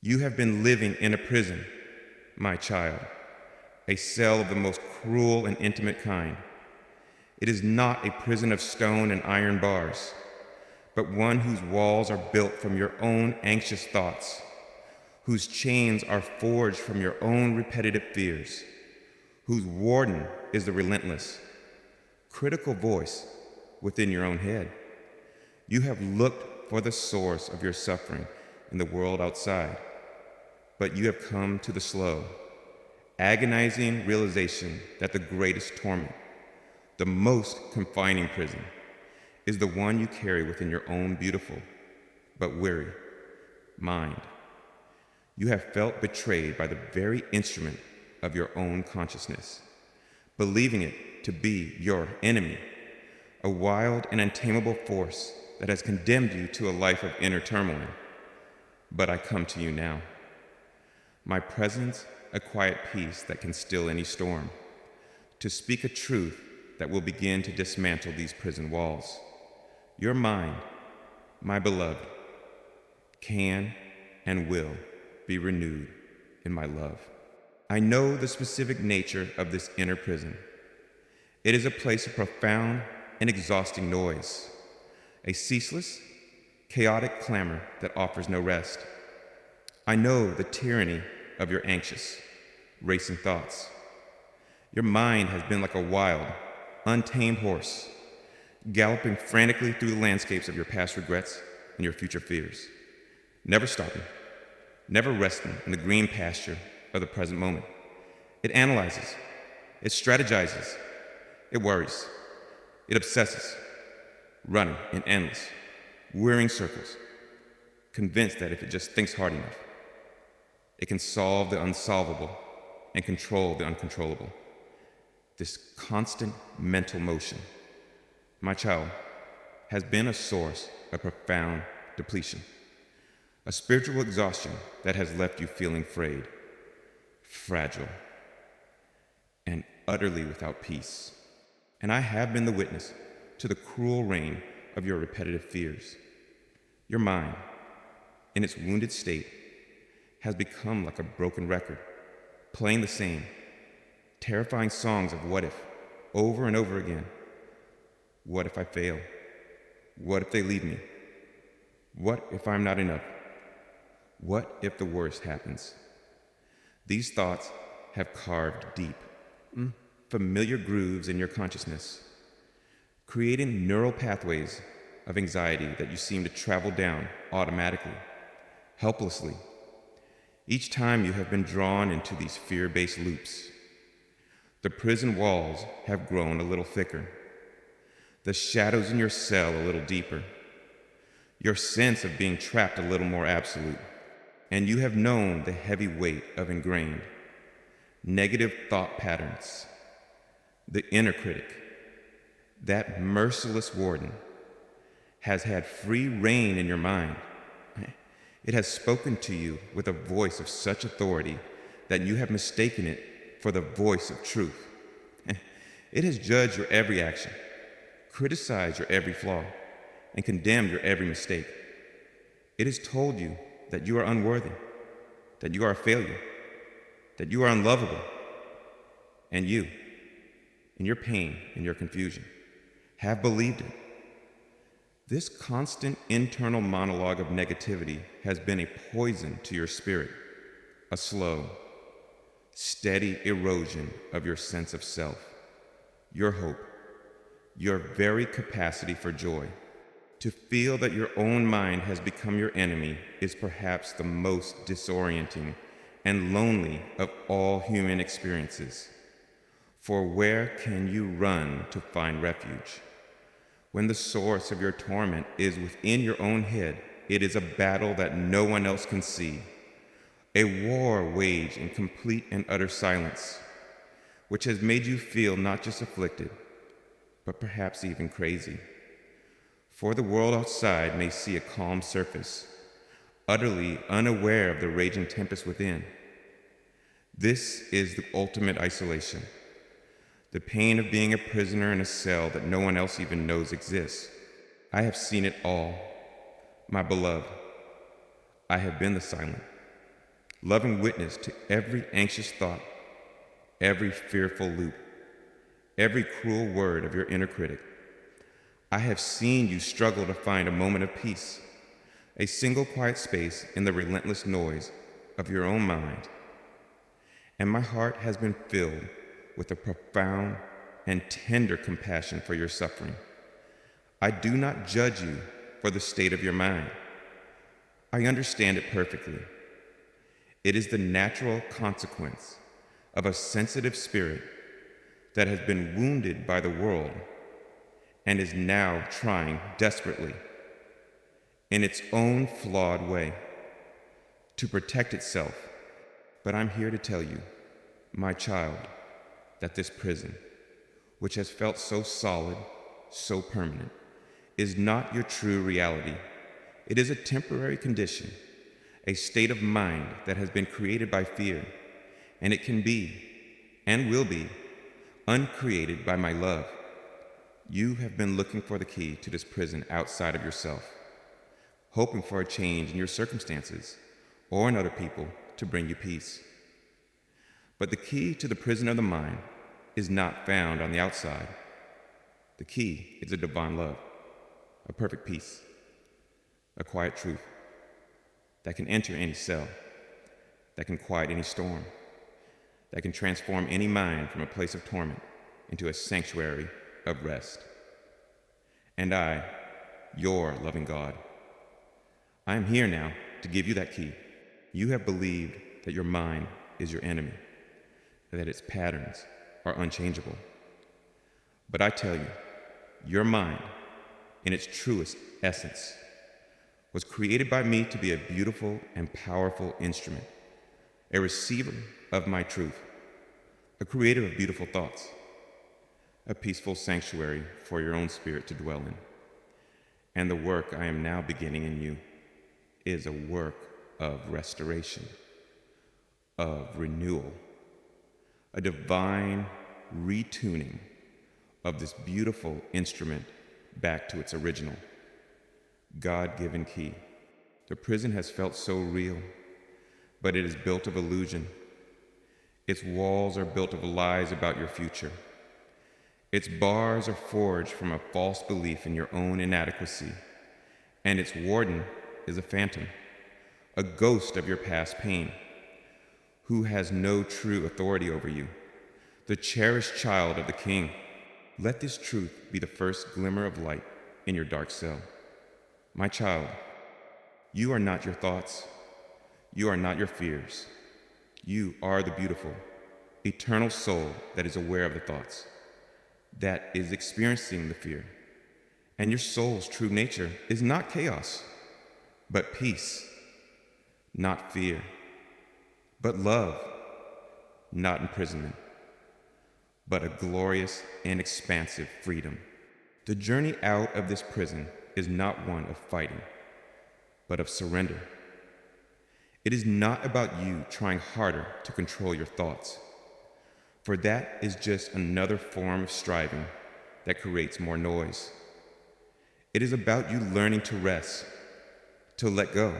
You have been living in a prison, my child, a cell of the most cruel and intimate kind. It is not a prison of stone and iron bars, but one whose walls are built from your own anxious thoughts, whose chains are forged from your own repetitive fears, whose warden is the relentless, critical voice within your own head. You have looked for the source of your suffering in the world outside, but you have come to the slow, agonizing realization that the greatest torment, the most confining prison, is the one you carry within your own beautiful but weary mind. You have felt betrayed by the very instrument of your own consciousness, believing it to be your enemy, a wild and untamable force that has condemned you to a life of inner turmoil. But I come to you now. My presence, a quiet peace that can still any storm, to speak a truth that will begin to dismantle these prison walls. Your mind, my beloved, can and will be renewed in my love. I know the specific nature of this inner prison. It is a place of profound and exhausting noise, a ceaseless, chaotic clamor that offers no rest. I know the tyranny of your anxious, racing thoughts. Your mind has been like a wild, untamed horse, galloping frantically through the landscapes of your past regrets and your future fears, never stopping, never resting in the green pasture of the present moment. It analyzes, it strategizes, it worries, it obsesses, running in endless, wearying circles, convinced that if it just thinks hard enough, it can solve the unsolvable and control the uncontrollable. This constant mental motion, my child, has been a source of profound depletion, a spiritual exhaustion that has left you feeling frayed, fragile, and utterly without peace. And I have been the witness to the cruel reign of your repetitive fears. Your mind, in its wounded state, has become like a broken record, playing the same terrifying songs of what if, over and over again. What if I fail? What if they leave me? What if I'm not enough? What if the worst happens? These thoughts have carved deep, familiar grooves in your consciousness, creating neural pathways of anxiety that you seem to travel down automatically, helplessly, each time you have been drawn into these fear-based loops. The prison walls have grown a little thicker, the shadows in your cell a little deeper, your sense of being trapped a little more absolute, and you have known the heavy weight of ingrained, negative thought patterns. The inner critic, that merciless warden, has had free rein in your mind. It has spoken to you with a voice of such authority that you have mistaken it for the voice of truth. It has judged your every action, criticized your every flaw, and condemned your every mistake. It has told you that you are unworthy, that you are a failure, that you are unlovable. And you, in your pain and your confusion, have believed it. This constant internal monologue of negativity has been a poison to your spirit, a slow, steady erosion of your sense of self, your hope, your very capacity for joy. To feel that your own mind has become your enemy is perhaps the most disorienting and lonely of all human experiences. For where can you run to find refuge? When the source of your torment is within your own head, it is a battle that no one else can see, a war waged in complete and utter silence, which has made you feel not just afflicted, but perhaps even crazy. For the world outside may see a calm surface, utterly unaware of the raging tempest within. This is the ultimate isolation, the pain of being a prisoner in a cell that no one else even knows exists. I have seen it all, my beloved. I have been the silent, loving witness to every anxious thought, every fearful loop, every cruel word of your inner critic. I have seen you struggle to find a moment of peace, a single quiet space in the relentless noise of your own mind. And my heart has been filled with a profound and tender compassion for your suffering. I do not judge you for the state of your mind. I understand it perfectly. It is the natural consequence of a sensitive spirit that has been wounded by the world and is now trying desperately, in its own flawed way, to protect itself. But I'm here to tell you, my child, that this prison, which has felt so solid, so permanent, is not your true reality. It is a temporary condition, a state of mind that has been created by fear, and it can be, and will be, uncreated by my love. You have been looking for the key to this prison outside of yourself, hoping for a change in your circumstances or in other people to bring you peace. But the key to the prison of the mind is not found on the outside. The key is a divine love, a perfect peace, a quiet truth that can enter any cell, that can quiet any storm, that can transform any mind from a place of torment into a sanctuary of rest. And I, your loving God, I am here now to give you that key. You have believed that your mind is your enemy, that its patterns are unchangeable. But I tell you, your mind, in its truest essence, was created by me to be a beautiful and powerful instrument, a receiver of my truth, a creator of beautiful thoughts, a peaceful sanctuary for your own spirit to dwell in. And the work I am now beginning in you is a work of restoration, of renewal, a divine retuning of this beautiful instrument back to its original, God-given key. The prison has felt so real, but it is built of illusion. Its walls are built of lies about your future. Its bars are forged from a false belief in your own inadequacy, and its warden is a phantom, a ghost of your past pain, who has no true authority over you, the cherished child of the King. Let this truth be the first glimmer of light in your dark cell. My child, you are not your thoughts. You are not your fears. You are the beautiful, eternal soul that is aware of the thoughts, that is experiencing the fear. And your soul's true nature is not chaos, but peace, not fear, but love, not imprisonment, but a glorious and expansive freedom. The journey out of this prison is not one of fighting, but of surrender. It is not about you trying harder to control your thoughts, for that is just another form of striving that creates more noise. It is about you learning to rest, to let go,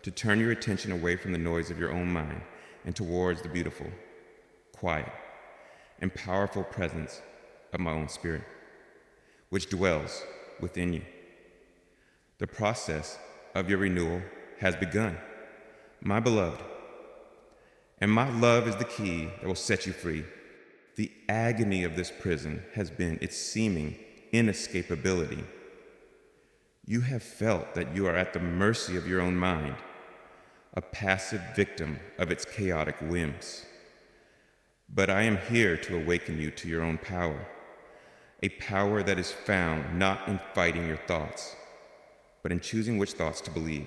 to turn your attention away from the noise of your own mind and towards the beautiful, quiet, and powerful presence of my own spirit, which dwells within you. The process of your renewal has begun, my beloved, and my love is the key that will set you free. The agony of this prison has been its seeming inescapability. You have felt that you are at the mercy of your own mind, a passive victim of its chaotic whims. But I am here to awaken you to your own power, a power that is found not in fighting your thoughts, but in choosing which thoughts to believe.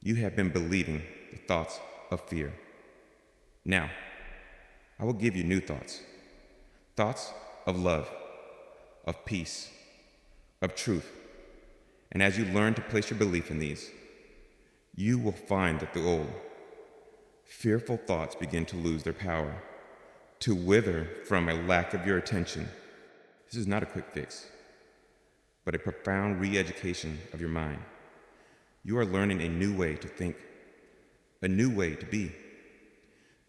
You have been believing the thoughts of fear. Now, I will give you new thoughts, thoughts of love, of peace, of truth. And as you learn to place your belief in these, you will find that the old, fearful thoughts begin to lose their power, to wither from a lack of your attention. This is not a quick fix, but a profound re-education of your mind. You are learning a new way to think, a new way to be.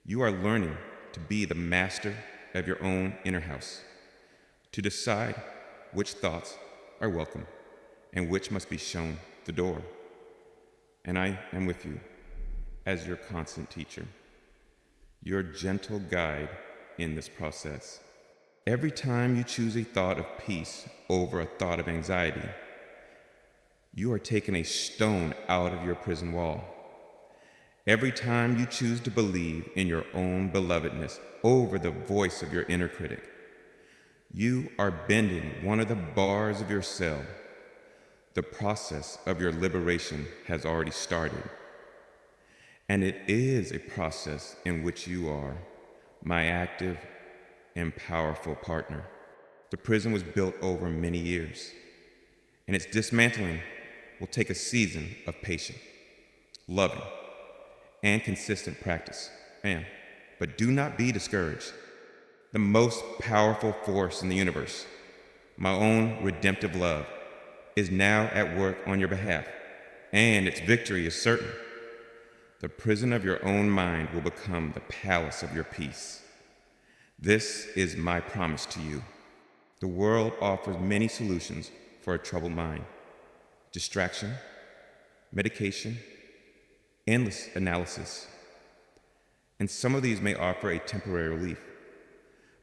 You are learning to be the master of your own inner house, to decide which thoughts are welcome and which must be shown the door. And I am with you as your constant teacher, your gentle guide in this process. Every time you choose a thought of peace over a thought of anxiety, you are taking a stone out of your prison wall. Every time you choose to believe in your own belovedness over the voice of your inner critic, you are bending one of the bars of your cell. The process of your liberation has already started. And it is a process in which you are my active and powerful partner. The prison was built over many years, and its dismantling will take a season of patient, loving, and consistent practice. But do not be discouraged. The most powerful force in the universe, my own redemptive love, is now at work on your behalf, and its victory is certain. The prison of your own mind will become the palace of your peace. This is my promise to you. The world offers many solutions for a troubled mind: distraction, medication, endless analysis. And some of these may offer a temporary relief,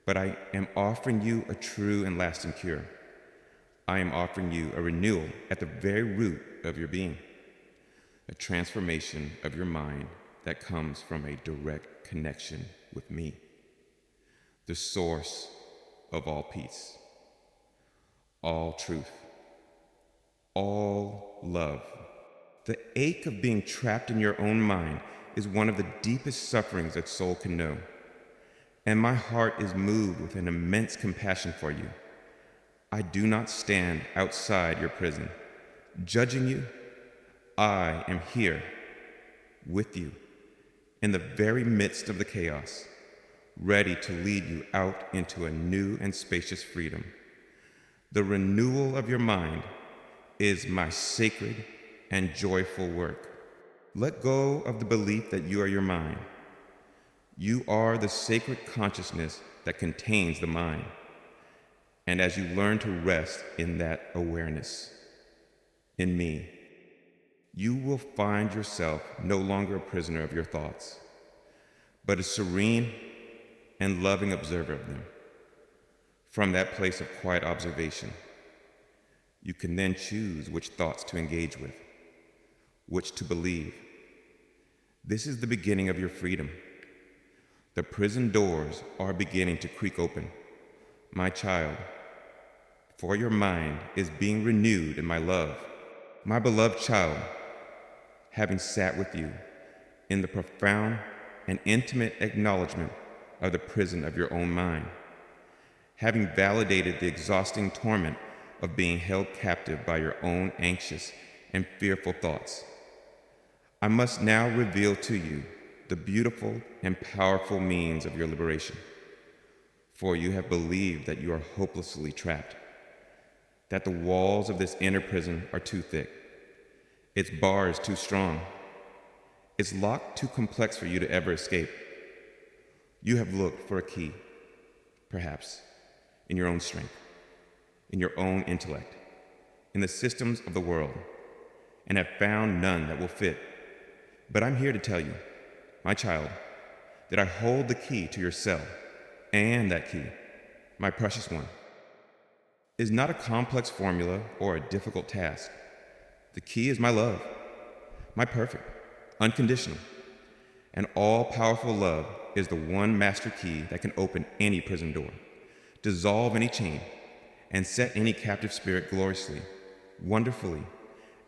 but I am offering you a true and lasting cure. I am offering you a renewal at the very root of your being, a transformation of your mind that comes from a direct connection with me, the source of all peace, all truth, all love. The ache of being trapped in your own mind is one of the deepest sufferings that soul can know, and my heart is moved with an immense compassion for you. I do not stand outside your prison, judging you. I am here with you in the very midst of the chaos, ready to lead you out into a new and spacious freedom. The renewal of your mind is my sacred and joyful work. Let go of the belief that you are your mind. You are the sacred consciousness that contains the mind. And as you learn to rest in that awareness, in me, you will find yourself no longer a prisoner of your thoughts, but a serene and loving observer of them. From that place of quiet observation, you can then choose which thoughts to engage with, which to believe. This is the beginning of your freedom. The prison doors are beginning to creak open. My child, for your mind is being renewed in my love. My beloved child, having sat with you in the profound and intimate acknowledgement of the prison of your own mind, having validated the exhausting torment of being held captive by your own anxious and fearful thoughts, I must now reveal to you the beautiful and powerful means of your liberation. For you have believed that you are hopelessly trapped, that the walls of this inner prison are too thick, its bars too strong, its lock too complex for you to ever escape. You have looked for a key, perhaps, in your own strength, in your own intellect, in the systems of the world, and have found none that will fit. But I'm here to tell you, my child, that I hold the key to your cell, and that key, my precious one, is not a complex formula or a difficult task. The key is my love, my perfect, unconditional, and all-powerful love is the one master key that can open any prison door, dissolve any chain, and set any captive spirit gloriously, wonderfully,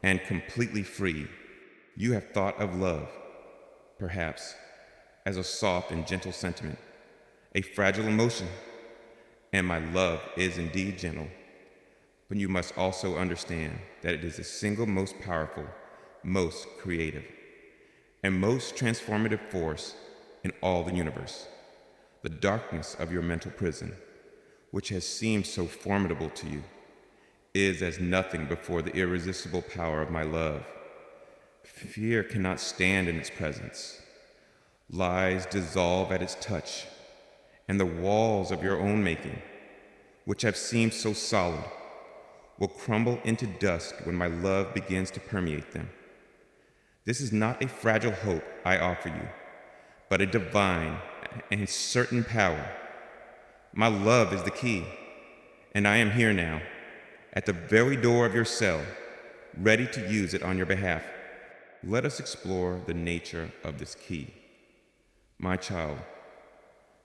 and completely free. You have thought of love, perhaps, as a soft and gentle sentiment, a fragile emotion, and my love is indeed gentle. But you must also understand that it is the single most powerful, most creative, and most transformative force in all the universe. The darkness of your mental prison, which has seemed so formidable to you, is as nothing before the irresistible power of my love. Fear cannot stand in its presence. Lies dissolve at its touch, and the walls of your own making, which have seemed so solid, will crumble into dust when my love begins to permeate them. This is not a fragile hope I offer you, but a divine and certain power. My love is the key, and I am here now, at the very door of your cell, ready to use it on your behalf. Let us explore the nature of this key, my child,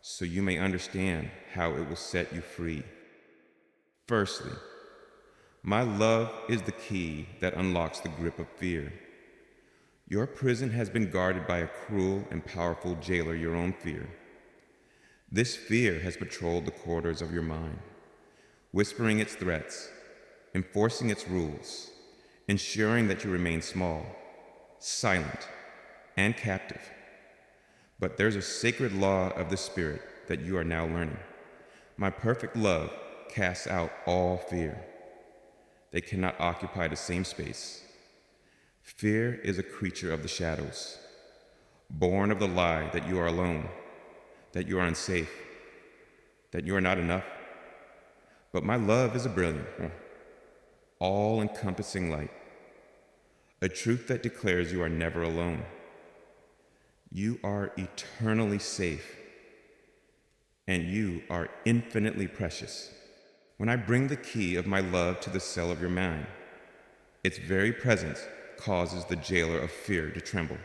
so you may understand how it will set you free. Firstly, my love is the key that unlocks the grip of fear. Your prison has been guarded by a cruel and powerful jailer, your own fear. This fear has patrolled the corridors of your mind, whispering its threats, enforcing its rules, ensuring that you remain small, silent, and captive. But there's a sacred law of the Spirit that you are now learning. My perfect love casts out all fear. They cannot occupy the same space. Fear is a creature of the shadows, born of the lie that you are alone, that you are unsafe, that you are not enough. But my love is a brilliant, all-encompassing light, a truth that declares you are never alone. You are eternally safe, and you are infinitely precious. When I bring the key of my love to the cell of your mind, its very presence causes the jailer of fear to tremble.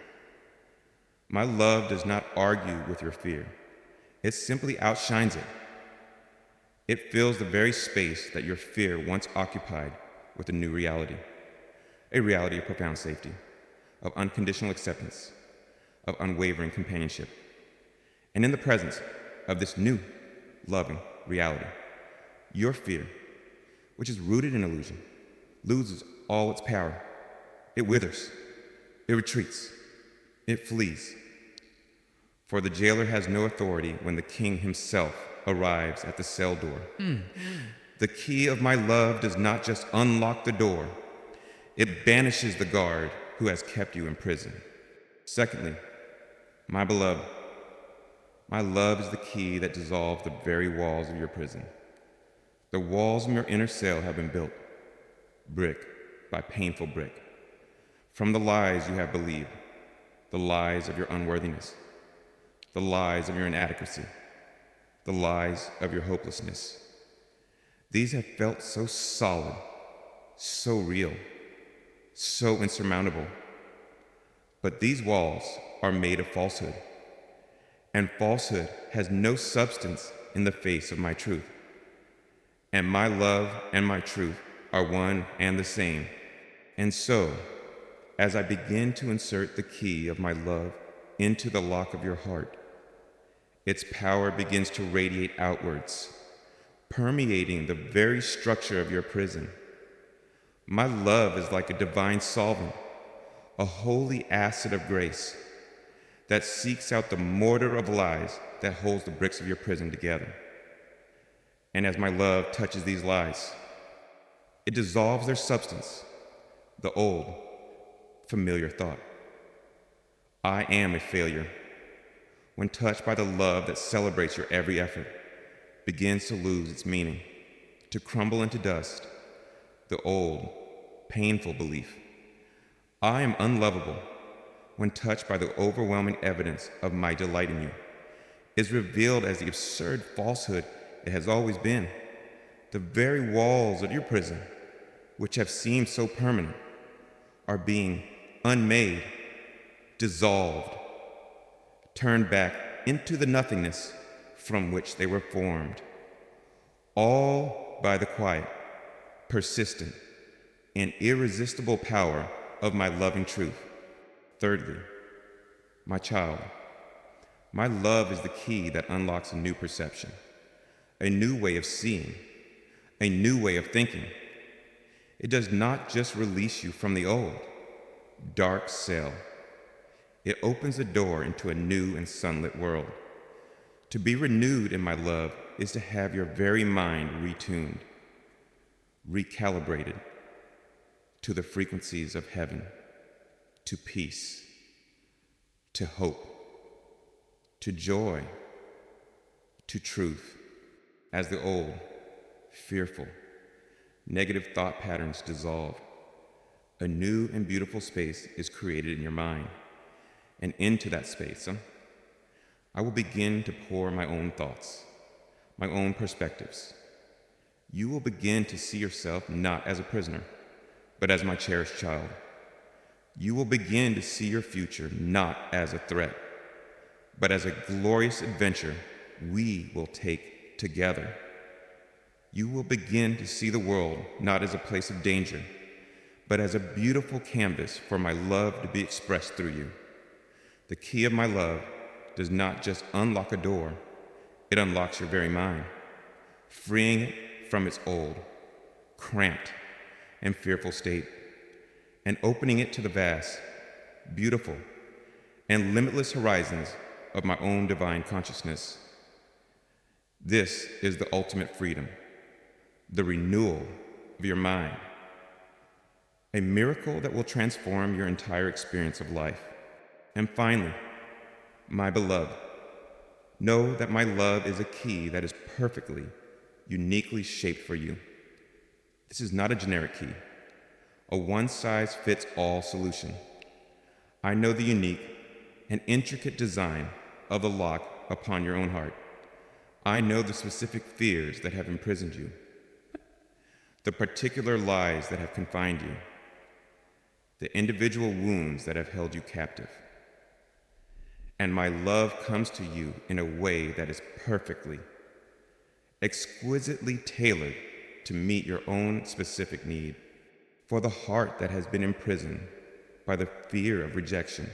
My love does not argue with your fear. It simply outshines it. It fills the very space that your fear once occupied with a new reality, a reality of profound safety, of unconditional acceptance, of unwavering companionship. And in the presence of this new, loving reality, your fear, which is rooted in illusion, loses all its power. It withers, it retreats, it flees. For the jailer has no authority when the king himself arrives at the cell door. The key of my love does not just unlock the door, it banishes the guard who has kept you in prison. Secondly, my beloved, my love is the key that dissolves the very walls of your prison. The walls of your inner cell have been built, brick by painful brick, from the lies you have believed, the lies of your unworthiness, the lies of your inadequacy, the lies of your hopelessness. These have felt so solid, so real, so insurmountable. But these walls are made of falsehood, and falsehood has no substance in the face of my truth. And my love and my truth are one and the same. And so, as I begin to insert the key of my love into the lock of your heart, its power begins to radiate outwards, permeating the very structure of your prison. My love is like a divine solvent, a holy acid of grace that seeks out the mortar of lies that holds the bricks of your prison together. And as my love touches these lies, it dissolves their substance, the old, familiar thought. I am a failure. When touched by the love that celebrates your every effort, begins to lose its meaning, to crumble into dust, the old, painful belief. I am unlovable when touched by the overwhelming evidence of my delight in you, is revealed as the absurd falsehood it has always been. The very walls of your prison, which have seemed so permanent, are being unmade, dissolved, turned back into the nothingness from which they were formed, all by the quiet, persistent, and irresistible power of my loving truth. Thirdly, my child, my love is the key that unlocks a new perception, a new way of seeing, a new way of thinking. It does not just release you from the old, dark cell. It opens the door into a new and sunlit world. To be renewed in my love is to have your very mind retuned, recalibrated to the frequencies of heaven. to peace, to hope, to joy, to truth, as the old, fearful, negative thought patterns dissolve. A new and beautiful space is created in your mind, and into that space, I will begin to pour my own thoughts, my own perspectives. You will begin to see yourself not as a prisoner, but as my cherished child. You will begin to see your future not as a threat, but as a glorious adventure we will take together. You will begin to see the world not as a place of danger, but as a beautiful canvas for my love to be expressed through you. The key of my love does not just unlock a door, it unlocks your very mind, freeing it from its old, cramped, and fearful state, and opening it to the vast, beautiful, and limitless horizons of my own divine consciousness. This is the ultimate freedom, the renewal of your mind, a miracle that will transform your entire experience of life. And finally, my beloved, know that my love is a key that is perfectly, uniquely shaped for you. This is not a generic key, a one-size-fits-all solution. I know the unique and intricate design of the lock upon your own heart. I know the specific fears that have imprisoned you, the particular lies that have confined you, the individual wounds that have held you captive. And my love comes to you in a way that is perfectly, exquisitely tailored to meet your own specific need. For the heart that has been imprisoned by the fear of rejection,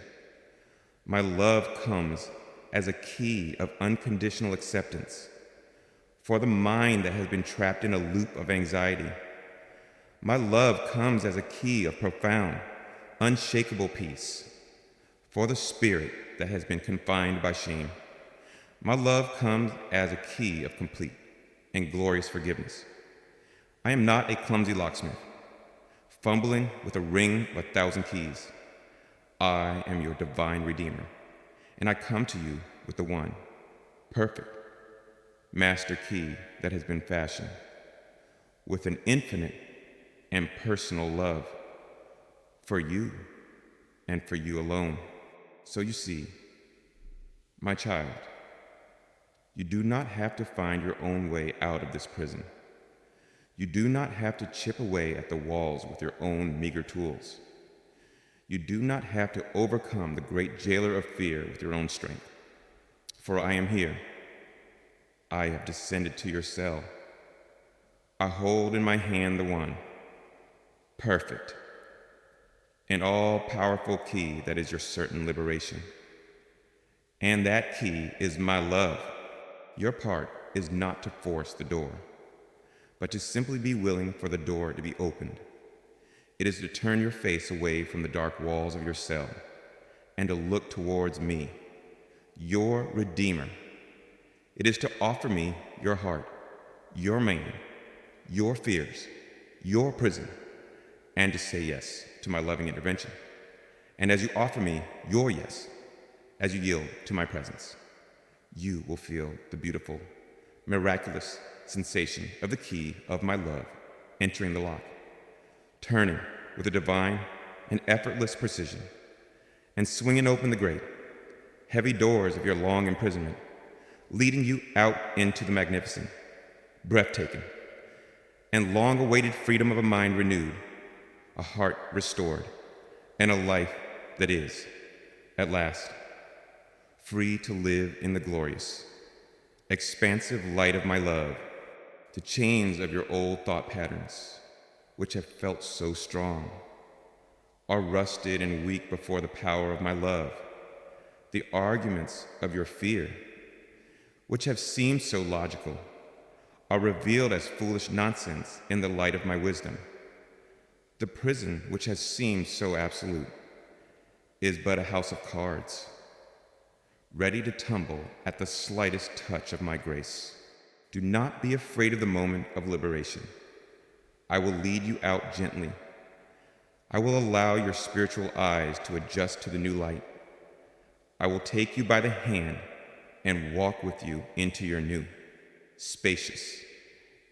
my love comes as a key of unconditional acceptance. For the mind that has been trapped in a loop of anxiety, my love comes as a key of profound, unshakable peace. For the spirit that has been confined by shame, my love comes as a key of complete and glorious forgiveness. I am not a clumsy locksmith, fumbling with a ring of 1,000 keys. I am your divine redeemer, and I come to you with the one, perfect, master key that has been fashioned with an infinite and personal love for you and for you alone. So you see, my child, you do not have to find your own way out of this prison. You do not have to chip away at the walls with your own meager tools. You do not have to overcome the great jailer of fear with your own strength. For I am here. I have descended to your cell. I hold in my hand the one, perfect, and all-powerful key that is your certain liberation. And that key is my love. Your part is not to force the door, but to simply be willing for the door to be opened. It is to turn your face away from the dark walls of your cell and to look towards me, your Redeemer. It is to offer me your heart, your man, your fears, your prison, and to say yes to my loving intervention. And as you offer me your yes, as you yield to my presence, you will feel the beautiful, miraculous sensation of the key of my love entering the lock, turning with a divine and effortless precision, and swinging open the great, heavy doors of your long imprisonment, leading you out into the magnificent, breathtaking, and long-awaited freedom of a mind renewed, a heart restored, and a life that is, at last, free to live in the glorious, expansive light of my love. The chains of your old thought patterns, which have felt so strong, are rusted and weak before the power of my love. The arguments of your fear, which have seemed so logical, are revealed as foolish nonsense in the light of my wisdom. The prison, which has seemed so absolute, is but a house of cards, ready to tumble at the slightest touch of my grace. Do not be afraid of the moment of liberation. I will lead you out gently. I will allow your spiritual eyes to adjust to the new light. I will take you by the hand and walk with you into your new, spacious,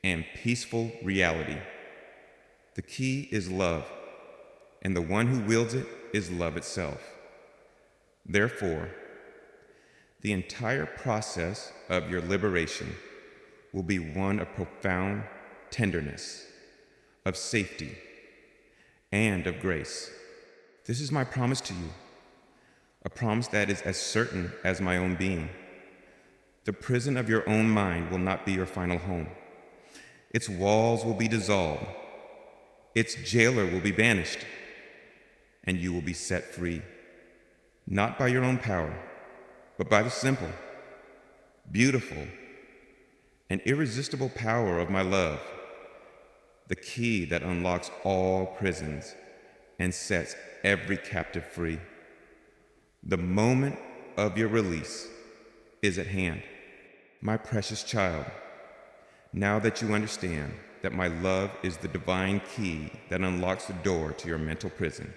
and peaceful reality. The key is love, and the one who wields it is love itself. Therefore, the entire process of your liberation will be one of profound tenderness, of safety, and of grace. This is my promise to you, a promise that is as certain as my own being. The prison of your own mind will not be your final home. Its walls will be dissolved, its jailer will be banished, and you will be set free, not by your own power, but by the simple, beautiful, and irresistible power of my love, the key that unlocks all prisons and sets every captive free. The moment of your release is at hand. My precious child, now that you understand that my love is the divine key that unlocks the door to your mental prison,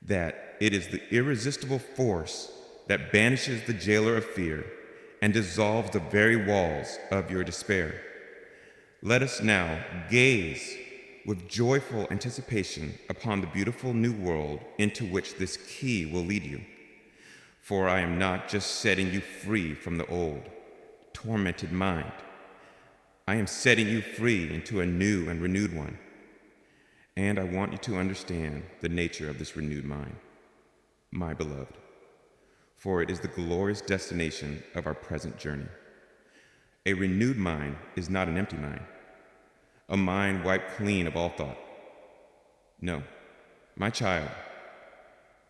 that it is the irresistible force that banishes the jailer of fear and dissolves the very walls of your despair, let us now gaze with joyful anticipation upon the beautiful new world into which this key will lead you. For I am not just setting you free from the old, tormented mind. I am setting you free into a new and renewed one. And I want you to understand the nature of this renewed mind, my beloved, for it is the glorious destination of our present journey. A renewed mind is not an empty mind, a mind wiped clean of all thought. No, my child,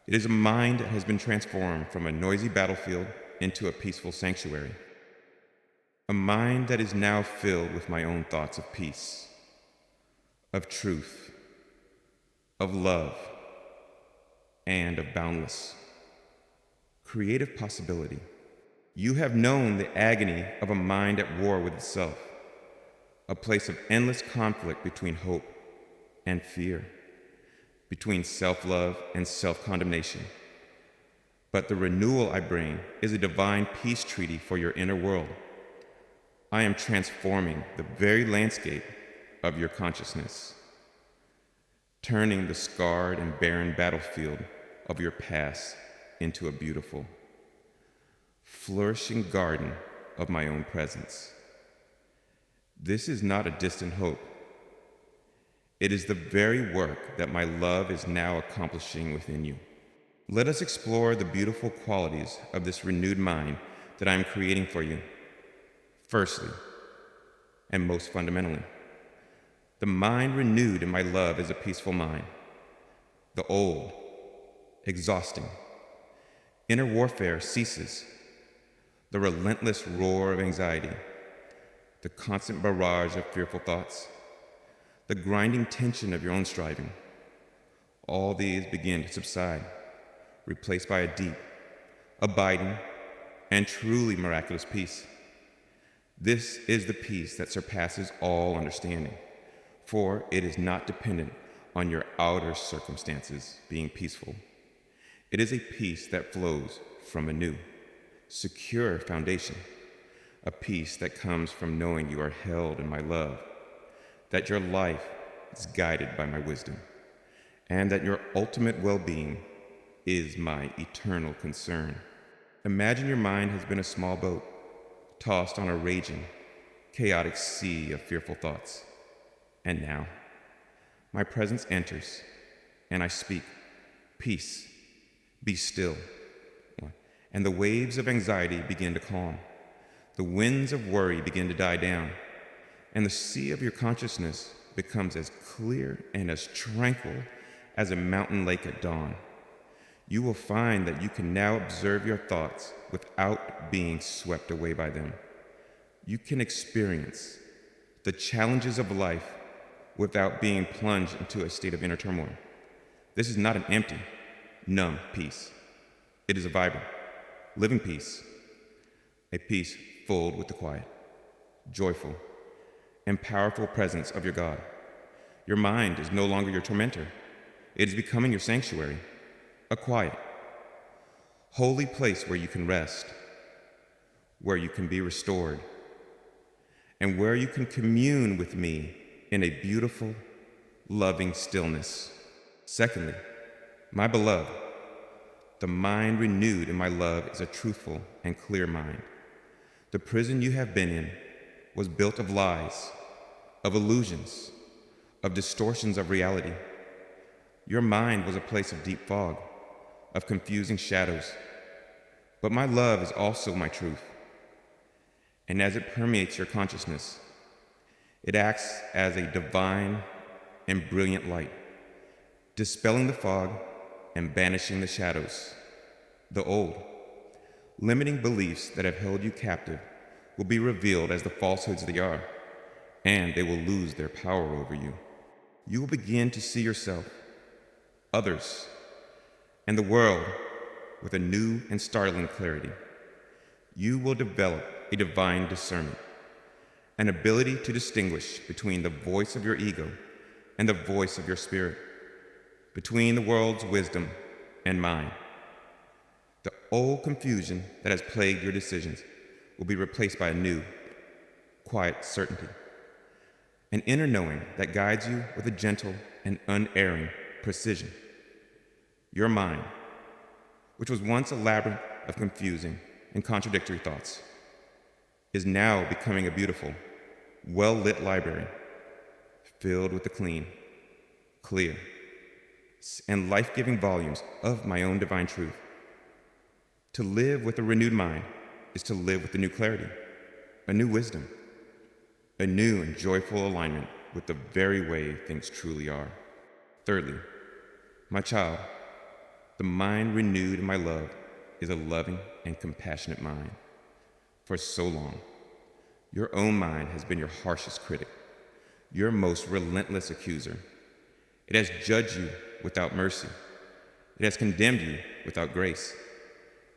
it is a mind that has been transformed from a noisy battlefield into a peaceful sanctuary. A mind that is now filled with my own thoughts of peace, of truth, of love, and of boundless, creative possibility. You have known the agony of a mind at war with itself, a place of endless conflict between hope and fear, between self-love and self-condemnation. But the renewal I bring is a divine peace treaty for your inner world. I am transforming the very landscape of your consciousness, turning the scarred and barren battlefield of your past into a beautiful, flourishing garden of my own presence. This is not a distant hope. It is the very work that my love is now accomplishing within you. Let us explore the beautiful qualities of this renewed mind that I am creating for you. Firstly, and most fundamentally, the mind renewed in my love is a peaceful mind. The old, exhausting, inner warfare ceases. The relentless roar of anxiety, the constant barrage of fearful thoughts, the grinding tension of your own striving, all these begin to subside, replaced by a deep, abiding, and truly miraculous peace. This is the peace that surpasses all understanding, for it is not dependent on your outer circumstances being peaceful. It is a peace that flows from a new, secure foundation, a peace that comes from knowing you are held in my love, that your life is guided by my wisdom, and that your ultimate well-being is my eternal concern. Imagine your mind has been a small boat, tossed on a raging, chaotic sea of fearful thoughts. And now, my presence enters, and I speak, peace, be still. And the waves of anxiety begin to calm. The winds of worry begin to die down, and the sea of your consciousness becomes as clear and as tranquil as a mountain lake at dawn. You will find that you can now observe your thoughts without being swept away by them. You can experience the challenges of life without being plunged into a state of inner turmoil. This is not an empty, numb peace. It is a vibrant, living peace, a peace full with the quiet, joyful, and powerful presence of your God. Your mind is no longer your tormentor. It is becoming your sanctuary, a quiet, holy place where you can rest, where you can be restored, and where you can commune with me in a beautiful, loving stillness. Secondly, my beloved, the mind renewed in my love is a truthful and clear mind. The prison you have been in was built of lies, of illusions, of distortions of reality. Your mind was a place of deep fog, of confusing shadows. But my love is also my truth. And as it permeates your consciousness, it acts as a divine and brilliant light, dispelling the fog and banishing the shadows. The old, limiting beliefs that have held you captive will be revealed as the falsehoods they are, and they will lose their power over you. You will begin to see yourself, others, and the world with a new and startling clarity. You will develop a divine discernment, an ability to distinguish between the voice of your ego and the voice of your spirit, between the world's wisdom and mine. The old confusion that has plagued your decisions will be replaced by a new, quiet certainty, an inner knowing that guides you with a gentle and unerring precision. Your mind, which was once a labyrinth of confusing and contradictory thoughts, is now becoming a beautiful, well-lit library filled with the clean, clear, and life-giving volumes of my own divine truth. To live with a renewed mind is to live with a new clarity, a new wisdom, a new and joyful alignment with the very way things truly are. Thirdly, my child, the mind renewed in my love is a loving and compassionate mind. For so long, your own mind has been your harshest critic, your most relentless accuser. It has judged you without mercy. It has condemned you without grace.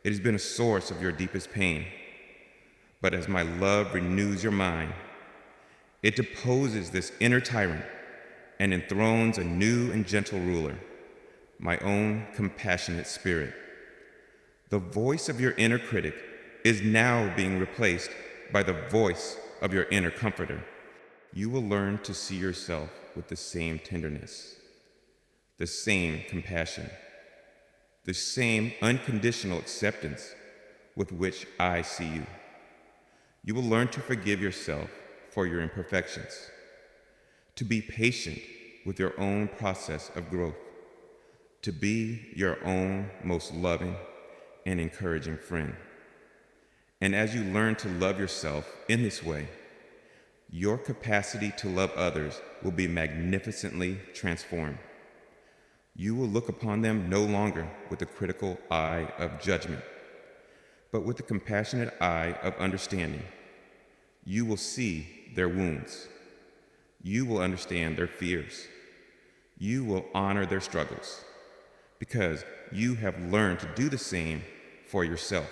It has been a source of your deepest pain. But as my love renews your mind, it deposes this inner tyrant and enthrones a new and gentle ruler, my own compassionate spirit. The voice of your inner critic is now being replaced by the voice of your inner comforter. You will learn to see yourself with the same tenderness, the same compassion, the same unconditional acceptance with which I see you. You will learn to forgive yourself for your imperfections, to be patient with your own process of growth, to be your own most loving and encouraging friend. And as you learn to love yourself in this way, your capacity to love others will be magnificently transformed. You will look upon them no longer with the critical eye of judgment, but with the compassionate eye of understanding. You will see their wounds. You will understand their fears. You will honor their struggles, because you have learned to do the same for yourself.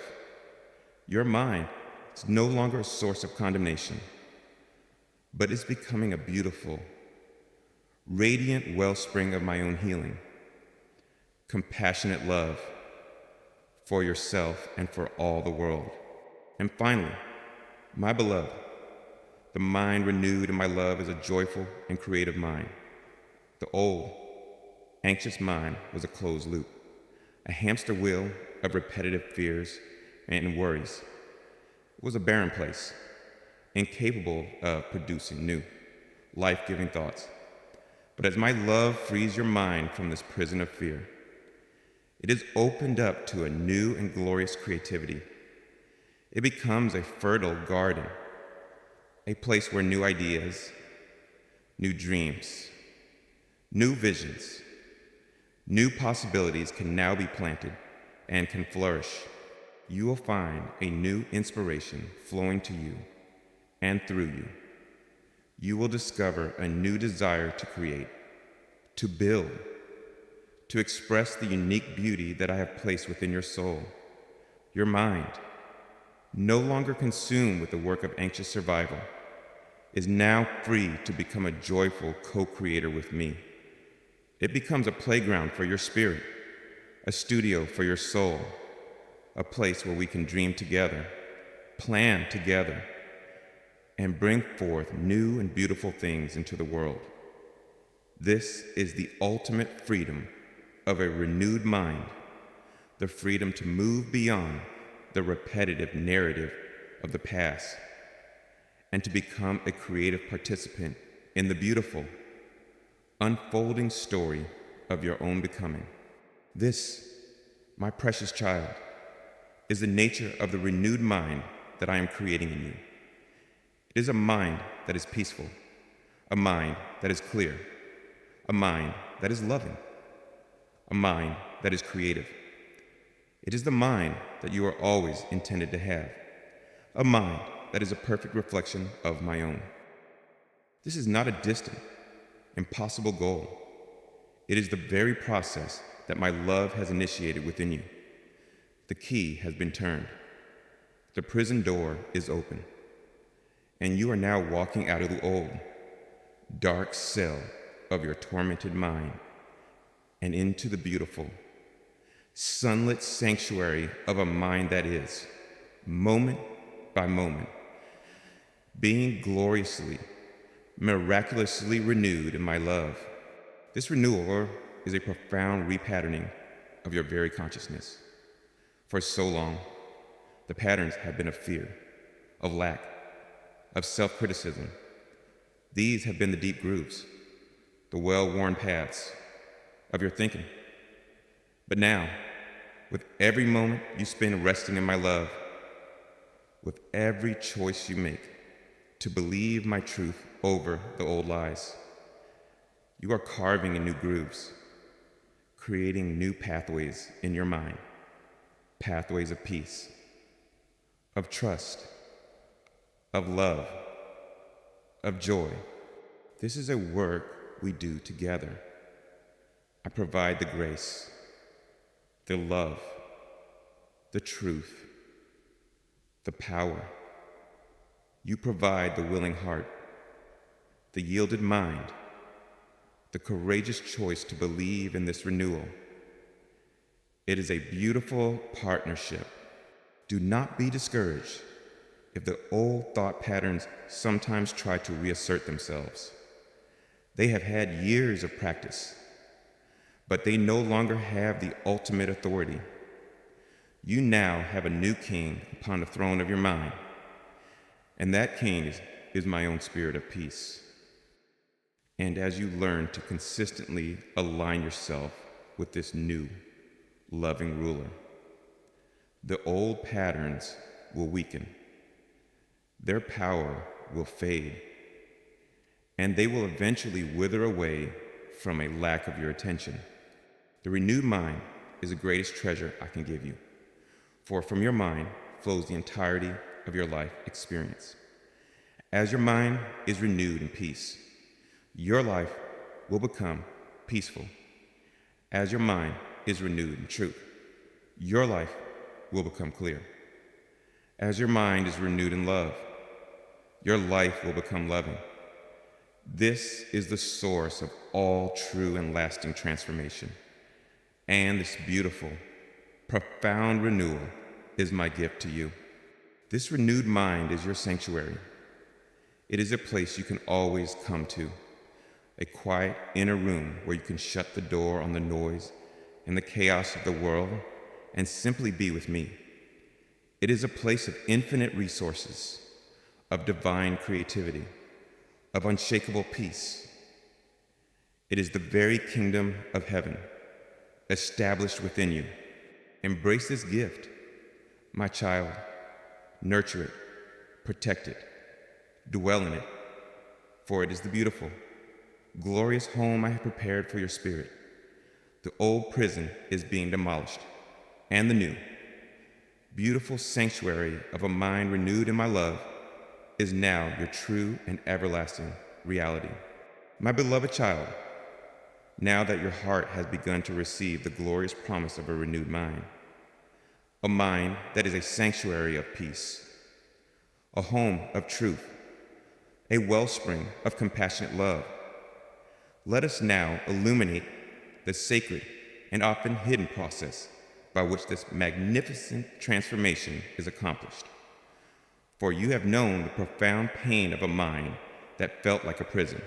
Your mind is no longer a source of condemnation, but is becoming a beautiful, radiant wellspring of my own healing, compassionate love for yourself and for all the world. And finally, my beloved, the mind renewed in my love is a joyful and creative mind. The old, anxious mind was a closed loop, a hamster wheel of repetitive fears and worries. It was a barren place, incapable of producing new, life-giving thoughts. But as my love frees your mind from this prison of fear, it is opened up to a new and glorious creativity. It becomes a fertile garden, a place where new ideas, new dreams, new visions, new possibilities can now be planted and can flourish. You will find a new inspiration flowing to you and through you. You will discover a new desire to create, to build, to express the unique beauty that I have placed within your soul. Your mind, no longer consumed with the work of anxious survival, is now free to become a joyful co-creator with me, It becomes a playground for your spirit, a studio for your soul, a place where we can dream together, plan together, and bring forth new and beautiful things into the world. This is the ultimate freedom of a renewed mind, the freedom to move beyond the repetitive narrative of the past and to become a creative participant in the beautiful, unfolding story of your own becoming. This, my precious child, is the nature of the renewed mind that I am creating in you. It is a mind that is peaceful, a mind that is clear, a mind that is loving, a mind that is creative. It is the mind that you are always intended to have, a mind that is a perfect reflection of my own. This is not a distant, impossible goal. It is the very process that my love has initiated within you. The key has been turned. The prison door is open, and you are now walking out of the old, dark cell of your tormented mind and into the beautiful, sunlit sanctuary of a mind that is, moment by moment, being gloriously, miraculously renewed in my love. This renewal is a profound repatterning of your very consciousness. For so long, the patterns have been of fear, of lack, of self-criticism. These have been the deep grooves, the well-worn paths of your thinking. But now, with every moment you spend resting in my love, with every choice you make to believe my truth over the old lies, you are carving in new grooves, creating new pathways in your mind, pathways of peace, of trust, of love, of joy. This is a work we do together. I provide the grace, the love, the truth, the power. You provide the willing heart, the yielded mind, the courageous choice to believe in this renewal. It is a beautiful partnership. Do not be discouraged if the old thought patterns sometimes try to reassert themselves. They have had years of practice, but they no longer have the ultimate authority. You now have a new king upon the throne of your mind, and that king is my own spirit of peace. And as you learn to consistently align yourself with this new, loving ruler, the old patterns will weaken. Their power will fade, and they will eventually wither away from a lack of your attention. The renewed mind is the greatest treasure I can give you, for from your mind flows the entirety of your life experience. As your mind is renewed in peace, your life will become peaceful. As your mind is renewed in truth, your life will become clear. As your mind is renewed in love, your life will become loving. This is the source of all true and lasting transformation. And this beautiful, profound renewal is my gift to you. This renewed mind is your sanctuary. It is a place you can always come to, a quiet inner room where you can shut the door on the noise and the chaos of the world and simply be with me. It is a place of infinite resources, of divine creativity, of unshakable peace. It is the very kingdom of heaven, established within you. Embrace this gift, my child. Nurture it, protect it, dwell in it, for it is the beautiful, glorious home I have prepared for your spirit. The old prison is being demolished, and the new, beautiful sanctuary of a mind renewed in my love is now your true and everlasting reality. My beloved child, now that your heart has begun to receive the glorious promise of a renewed mind, a mind that is a sanctuary of peace, a home of truth, a wellspring of compassionate love, let us now illuminate the sacred and often hidden process by which this magnificent transformation is accomplished. For you have known the profound pain of a mind that felt like a prison,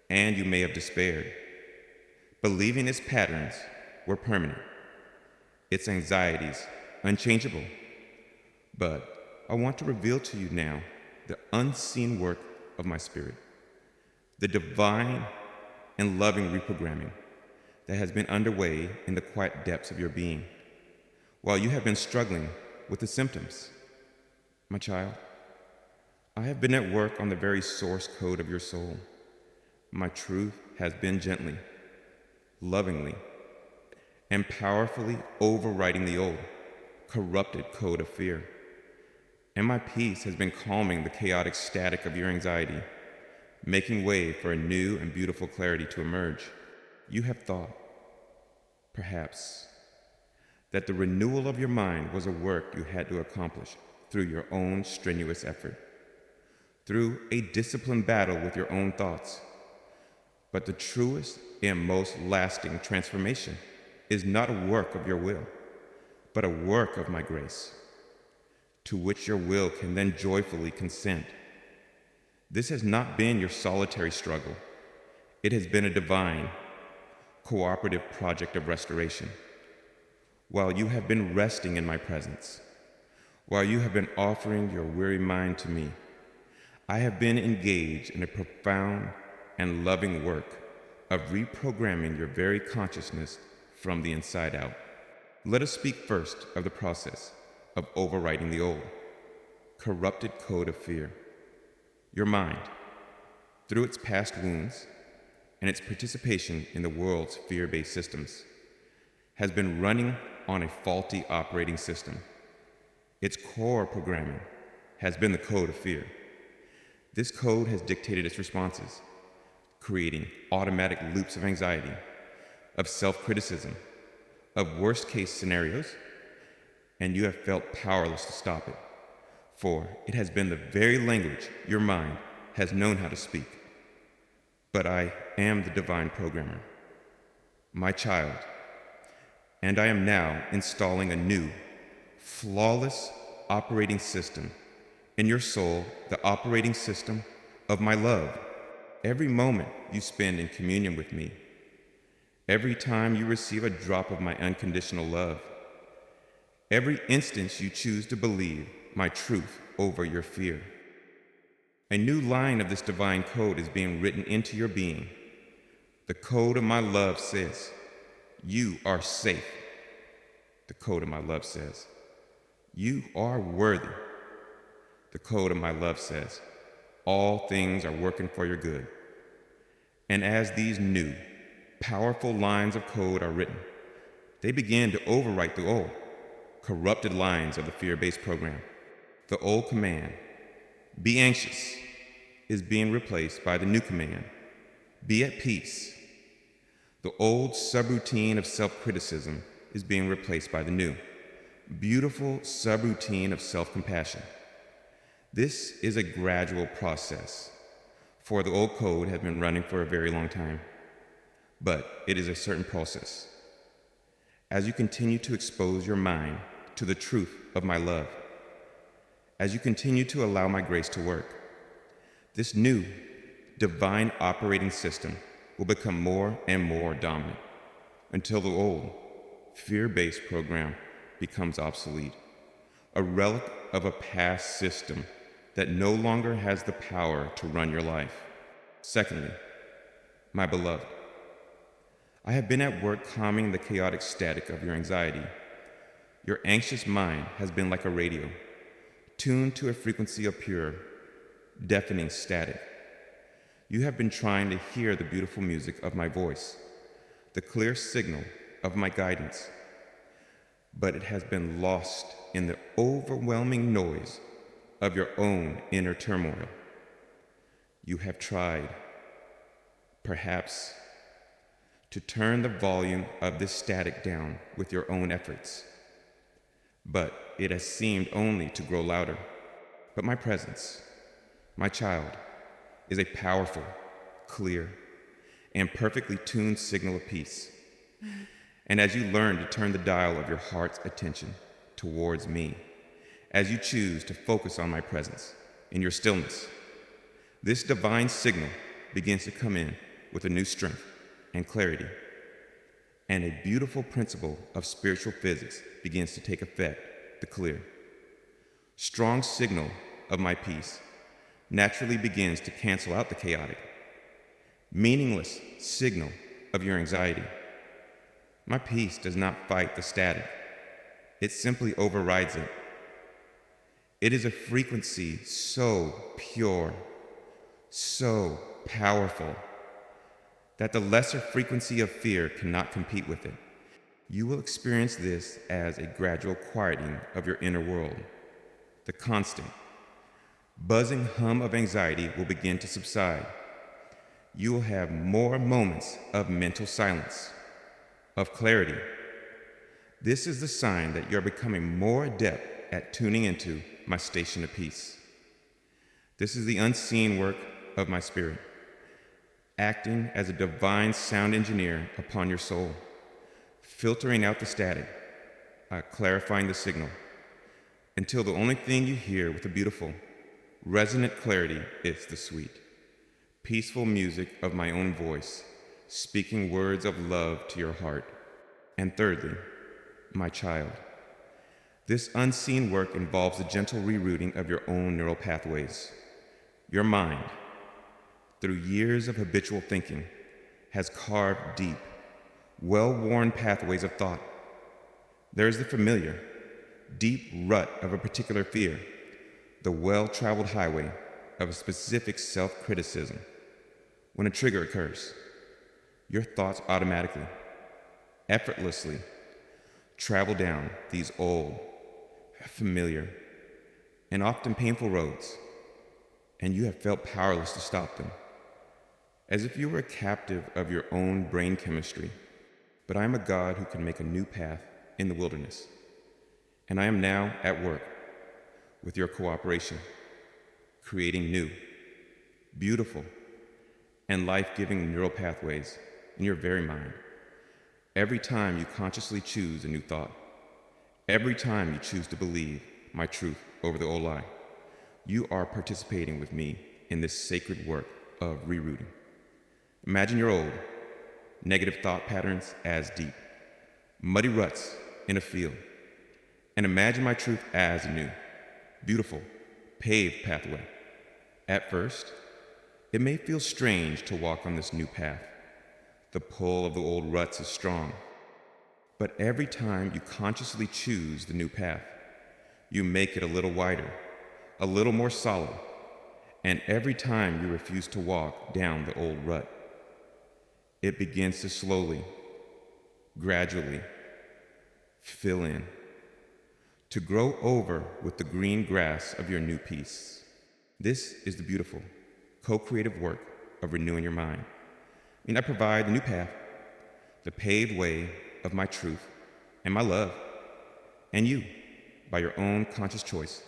and you may have despaired, believing its patterns were permanent, its anxieties unchangeable. But I want to reveal to you now the unseen work of my Spirit, the divine and loving reprogramming that has been underway in the quiet depths of your being, while you have been struggling with the symptoms. My child, I have been at work on the very source code of your soul. My truth has been gently, lovingly, and powerfully overriding the old, corrupted code of fear. And my peace has been calming the chaotic static of your anxiety, making way for a new and beautiful clarity to emerge. You have thought, perhaps, that the renewal of your mind was a work you had to accomplish through your own strenuous effort, through a disciplined battle with your own thoughts. But the truest and most lasting transformation is not a work of your will, but a work of my grace, to which your will can then joyfully consent. This has not been your solitary struggle. It has been a divine, cooperative project of restoration. While you have been resting in my presence, while you have been offering your weary mind to me, I have been engaged in a profound and loving work of reprogramming your very consciousness from the inside out. Let us speak first of the process of overwriting the old, corrupted code of fear. Your mind, through its past wounds and its participation in the world's fear-based systems, has been running on a faulty operating system. Its core programming has been the code of fear. This code has dictated its responses, creating automatic loops of anxiety, of self-criticism, of worst-case scenarios, and you have felt powerless to stop it, for it has been the very language your mind has known how to speak. But I am the divine programmer, my child, and I am now installing a new, flawless operating system in your soul, the operating system of my love. Every moment you spend in communion with me, every time you receive a drop of my unconditional love, every instance you choose to believe my truth over your fear, a new line of this divine code is being written into your being. The code of my love says, you are safe. The code of my love says, you are worthy. The code of my love says, all things are working for your good. And as these new, powerful lines of code are written, they begin to overwrite the old, corrupted lines of the fear-based program. The old command, be anxious, is being replaced by the new command, be at peace. The old subroutine of self-criticism is being replaced by the new, beautiful subroutine of self-compassion. This is a gradual process, for the old code has been running for a very long time, but it is a certain process. As you continue to expose your mind to the truth of my love, as you continue to allow my grace to work, this new divine operating system will become more and more dominant until the old fear-based program becomes obsolete, a relic of a past system that no longer has the power to run your life. Secondly, my beloved, I have been at work calming the chaotic static of your anxiety. Your anxious mind has been like a radio, tuned to a frequency of pure, deafening static. You have been trying to hear the beautiful music of my voice, the clear signal of my guidance, but it has been lost in the overwhelming noise of your own inner turmoil. You have tried, perhaps, to turn the volume of this static down with your own efforts, but it has seemed only to grow louder. But my presence, my child, is a powerful, clear, and perfectly tuned signal of peace. And as you learn to turn the dial of your heart's attention towards me, as you choose to focus on my presence in your stillness, this divine signal begins to come in with a new strength and clarity, and a beautiful principle of spiritual physics begins to take effect, the clear. Strong signal of my peace naturally begins to cancel out the chaotic. Meaningless signal of your anxiety. My peace does not fight the static. It simply overrides it. It is a frequency so pure, so powerful, that the lesser frequency of fear cannot compete with it. You will experience this as a gradual quieting of your inner world. The constant, buzzing hum of anxiety will begin to subside. You will have more moments of mental silence, of clarity. This is the sign that you're becoming more adept at tuning into my station of peace. This is the unseen work of my spirit, acting as a divine sound engineer upon your soul, filtering out the static, clarifying the signal, until the only thing you hear with a beautiful, resonant clarity is the sweet, peaceful music of my own voice, speaking words of love to your heart. And thirdly, my child, this unseen work involves the gentle rerouting of your own neural pathways. Your mind, through years of habitual thinking, has carved deep, well-worn pathways of thought. There is the familiar, deep rut of a particular fear, the well-traveled highway of a specific self-criticism. When a trigger occurs, your thoughts automatically, effortlessly, travel down these old, familiar, and often painful roads, and you have felt powerless to stop them, as if you were a captive of your own brain chemistry. But I am a God who can make a new path in the wilderness, and I am now at work with your cooperation, creating new, beautiful, and life-giving neural pathways in your very mind. Every time you consciously choose a new thought, every time you choose to believe my truth over the old lie, you are participating with me in this sacred work of rerouting. Imagine your old, negative thought patterns as deep, muddy ruts in a field, and imagine my truth as a new, beautiful, paved pathway. At first, it may feel strange to walk on this new path. The pull of the old ruts is strong. But every time you consciously choose the new path, you make it a little wider, a little more solid. And every time you refuse to walk down the old rut, it begins to slowly, gradually fill in, to grow over with the green grass of your new peace. This is the beautiful, co-creative work of renewing your mind. I provide the new path, the paved way of my truth and my love, and you, by your own conscious choice,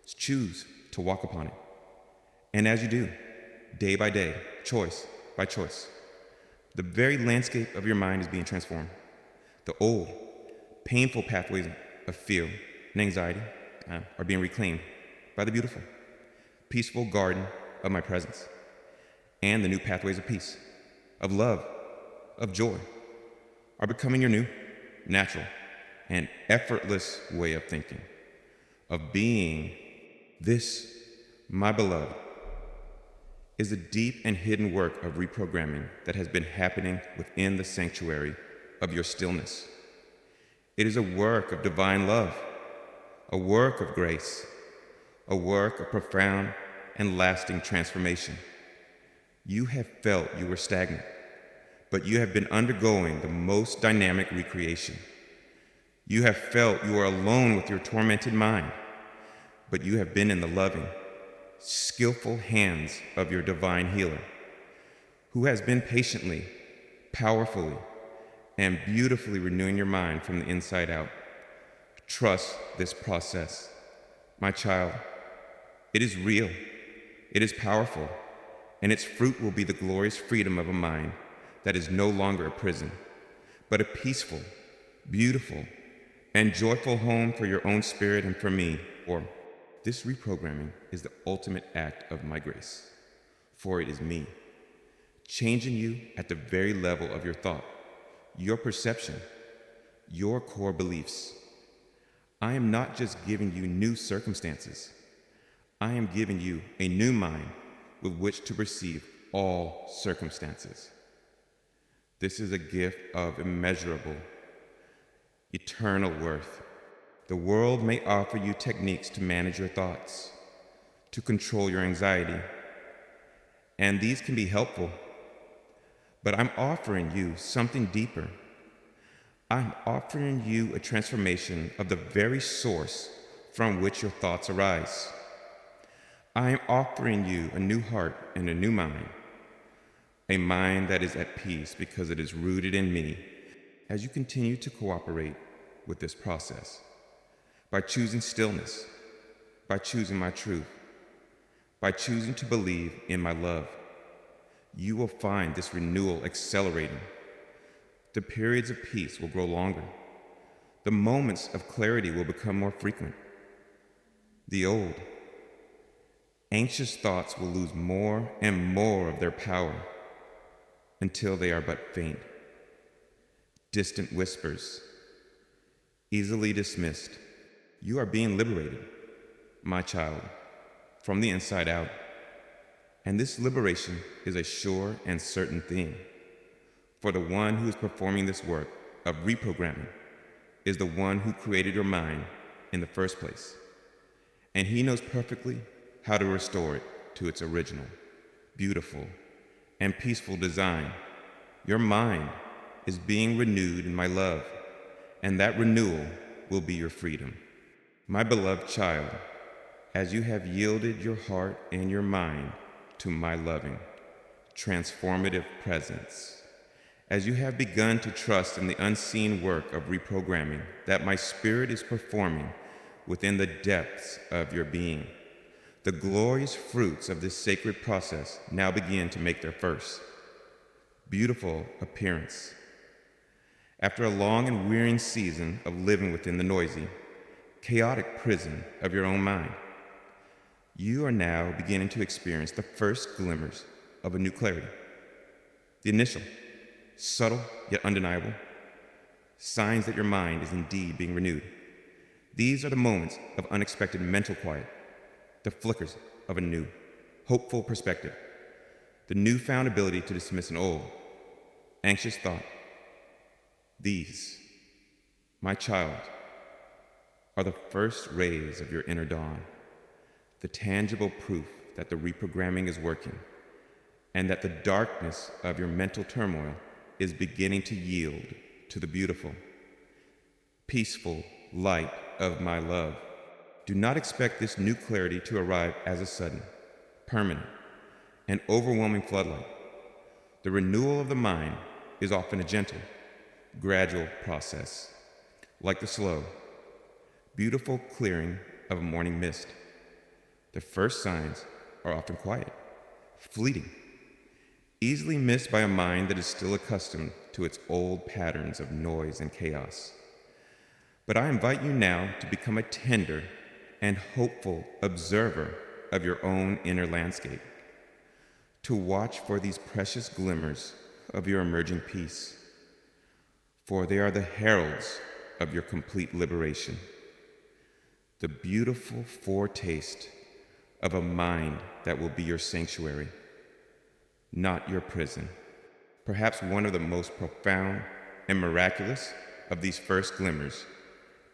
choose to walk upon it. And as you do, day by day, choice by choice, the very landscape of your mind is being transformed. The old, painful pathways of fear and anxiety are being reclaimed by the beautiful, peaceful garden of my presence, and the new pathways of peace, of love, of joy, are becoming your new, natural, and effortless way of thinking, of being. This, my beloved, is the deep and hidden work of reprogramming that has been happening within the sanctuary of your stillness. It is a work of divine love, a work of grace, a work of profound and lasting transformation. You have felt you were stagnant, but you have been undergoing the most dynamic recreation. You have felt you are alone with your tormented mind, but you have been in the loving, skillful hands of your divine healer, who has been patiently, powerfully, and beautifully renewing your mind from the inside out. Trust this process. My child, it is real, it is powerful, and its fruit will be the glorious freedom of a mind that is no longer a prison, but a peaceful, beautiful, and joyful home for your own spirit and for me. Or this reprogramming is the ultimate act of my grace, for it is me, changing you at the very level of your thought, your perception, your core beliefs. I am not just giving you new circumstances. I am giving you a new mind with which to perceive all circumstances. This is a gift of immeasurable, eternal worth. The world may offer you techniques to manage your thoughts, to control your anxiety, and these can be helpful, but I'm offering you something deeper. I'm offering you a transformation of the very source from which your thoughts arise. I am offering you a new heart and a new mind, a mind that is at peace because it is rooted in me as you continue to cooperate with this process. By choosing stillness, by choosing my truth, by choosing to believe in my love, you will find this renewal accelerating. The periods of peace will grow longer. The moments of clarity will become more frequent. The old, anxious thoughts will lose more and more of their power until they are but faint, distant whispers, easily dismissed. You are being liberated, my child, from the inside out. And this liberation is a sure and certain thing. For the one who is performing this work of reprogramming is the one who created your mind in the first place. And he knows perfectly how to restore it to its original, beautiful, and peaceful design. Your mind is being renewed in my love, and that renewal will be your freedom. My beloved child, as you have yielded your heart and your mind to my loving, transformative presence, as you have begun to trust in the unseen work of reprogramming that my spirit is performing within the depths of your being, the glorious fruits of this sacred process now begin to make their first beautiful appearance. After a long and wearying season of living within the noisy, chaotic prison of your own mind, you are now beginning to experience the first glimmers of a new clarity. The initial, subtle yet undeniable, signs that your mind is indeed being renewed. These are the moments of unexpected mental quiet, the flickers of a new, hopeful perspective, the newfound ability to dismiss an old, anxious thought. These, my child, are the first rays of your inner dawn, the tangible proof that the reprogramming is working, and that the darkness of your mental turmoil is beginning to yield to the beautiful, peaceful light of my love. Do not expect this new clarity to arrive as a sudden, permanent, and overwhelming floodlight. The renewal of the mind is often a gentle, gradual process, like the slow, beautiful clearing of a morning mist. The first signs are often quiet, fleeting, easily missed by a mind that is still accustomed to its old patterns of noise and chaos. But I invite you now to become a tender and hopeful observer of your own inner landscape, to watch for these precious glimmers of your emerging peace, for they are the heralds of your complete liberation, the beautiful foretaste of a mind that will be your sanctuary, not your prison. Perhaps one of the most profound and miraculous of these first glimmers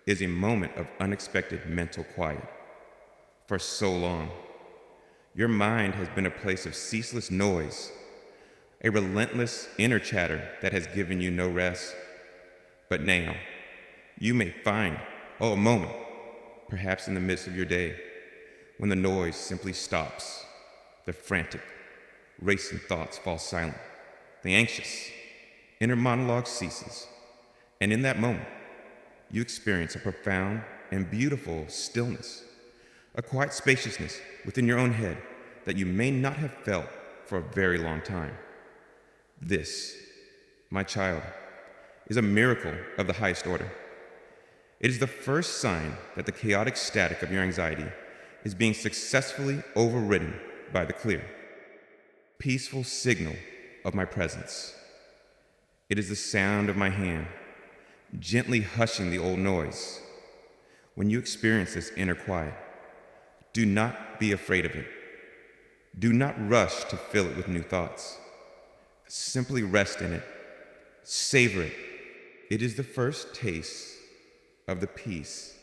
is a moment of unexpected mental quiet. For so long, your mind has been a place of ceaseless noise, a relentless inner chatter that has given you no rest. But now, you may find, a moment, perhaps in the midst of your day, when the noise simply stops, the frantic, racing thoughts fall silent, the anxious, inner monologue ceases, and in that moment, you experience a profound and beautiful stillness, a quiet spaciousness within your own head that you may not have felt for a very long time. This, my child, is a miracle of the highest order. It is the first sign that the chaotic static of your anxiety is being successfully overridden by the clear, peaceful signal of my presence. It is the sound of my hand, gently hushing the old noise. When you experience this inner quiet, do not be afraid of it. Do not rush to fill it with new thoughts. Simply rest in it. Savor it. It is the first taste of the peace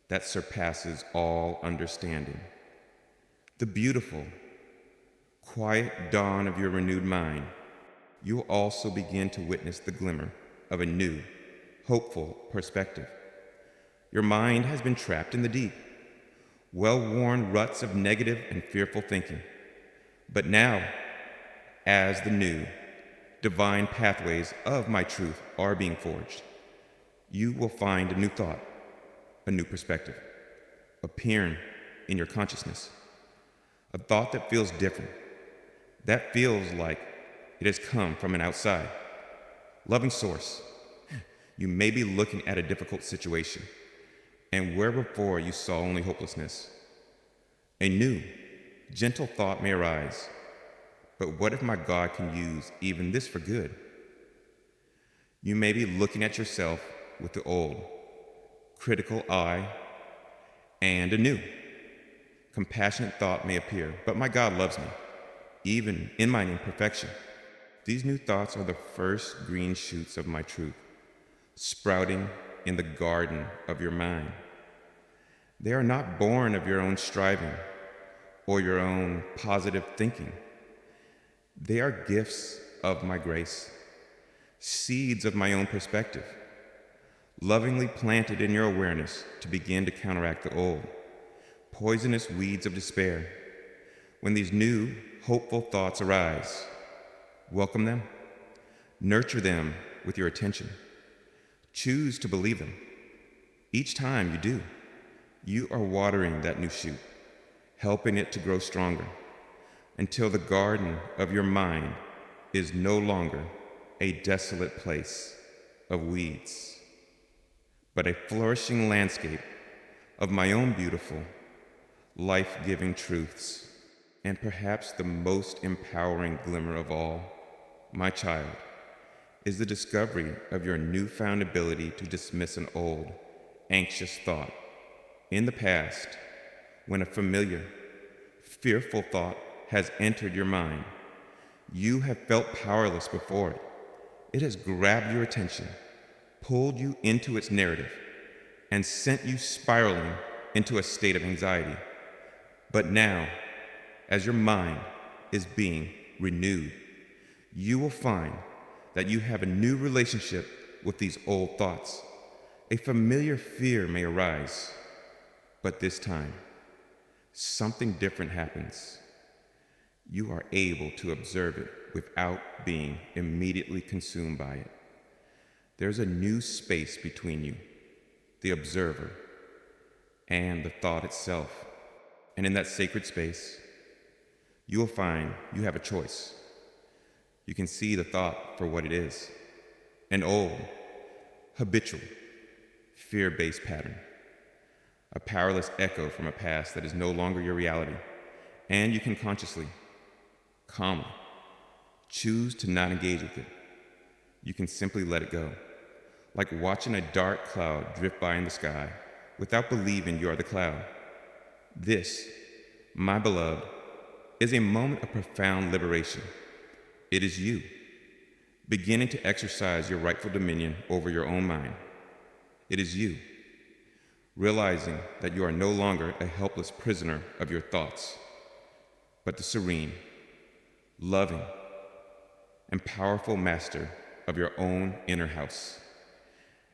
that surpasses all understanding. The beautiful, quiet dawn of your renewed mind, you will also begin to witness the glimmer of a new, hopeful perspective. Your mind has been trapped in the deep, well-worn ruts of negative and fearful thinking. But now, as the new, divine pathways of my truth are being forged, you will find a new thought, a new perspective, appearing in your consciousness. A thought that feels different, that feels like it has come from an outside, loving source. You may be looking at a difficult situation, and where before you saw only hopelessness, a new, gentle thought may arise. But what if my God can use even this for good? You may be looking at yourself with the old, critical eye, and a new, compassionate thought may appear. But my God loves me, even in my imperfection. These new thoughts are the first green shoots of my truth, sprouting in the garden of your mind. They are not born of your own striving or your own positive thinking. They are gifts of my grace, seeds of my own perspective, lovingly planted in your awareness to begin to counteract the old, poisonous weeds of despair. When these new, hopeful thoughts arise, welcome them, nurture them with your attention. Choose to believe them. Each time you do, you are watering that new shoot, helping it to grow stronger, until the garden of your mind is no longer a desolate place of weeds, but a flourishing landscape of my own beautiful, life-giving truths. And perhaps the most empowering glimmer of all, my child, is the discovery of your newfound ability to dismiss an old, anxious thought. In the past, when a familiar, fearful thought has entered your mind, you have felt powerless before it. It has grabbed your attention, pulled you into its narrative, and sent you spiraling into a state of anxiety. But now, as your mind is being renewed, you will find that you have a new relationship with these old thoughts. A familiar fear may arise, but this time, something different happens. You are able to observe it without being immediately consumed by it. There's a new space between you, the observer, and the thought itself. And in that sacred space, you will find you have a choice. You can see the thought for what it is, an old, habitual, fear-based pattern, a powerless echo from a past that is no longer your reality. And you can consciously, calmly, choose to not engage with it. You can simply let it go, like watching a dark cloud drift by in the sky without believing you are the cloud. This, my beloved, is a moment of profound liberation. It is you, beginning to exercise your rightful dominion over your own mind. It is you, realizing that you are no longer a helpless prisoner of your thoughts, but the serene, loving, and powerful master of your own inner house.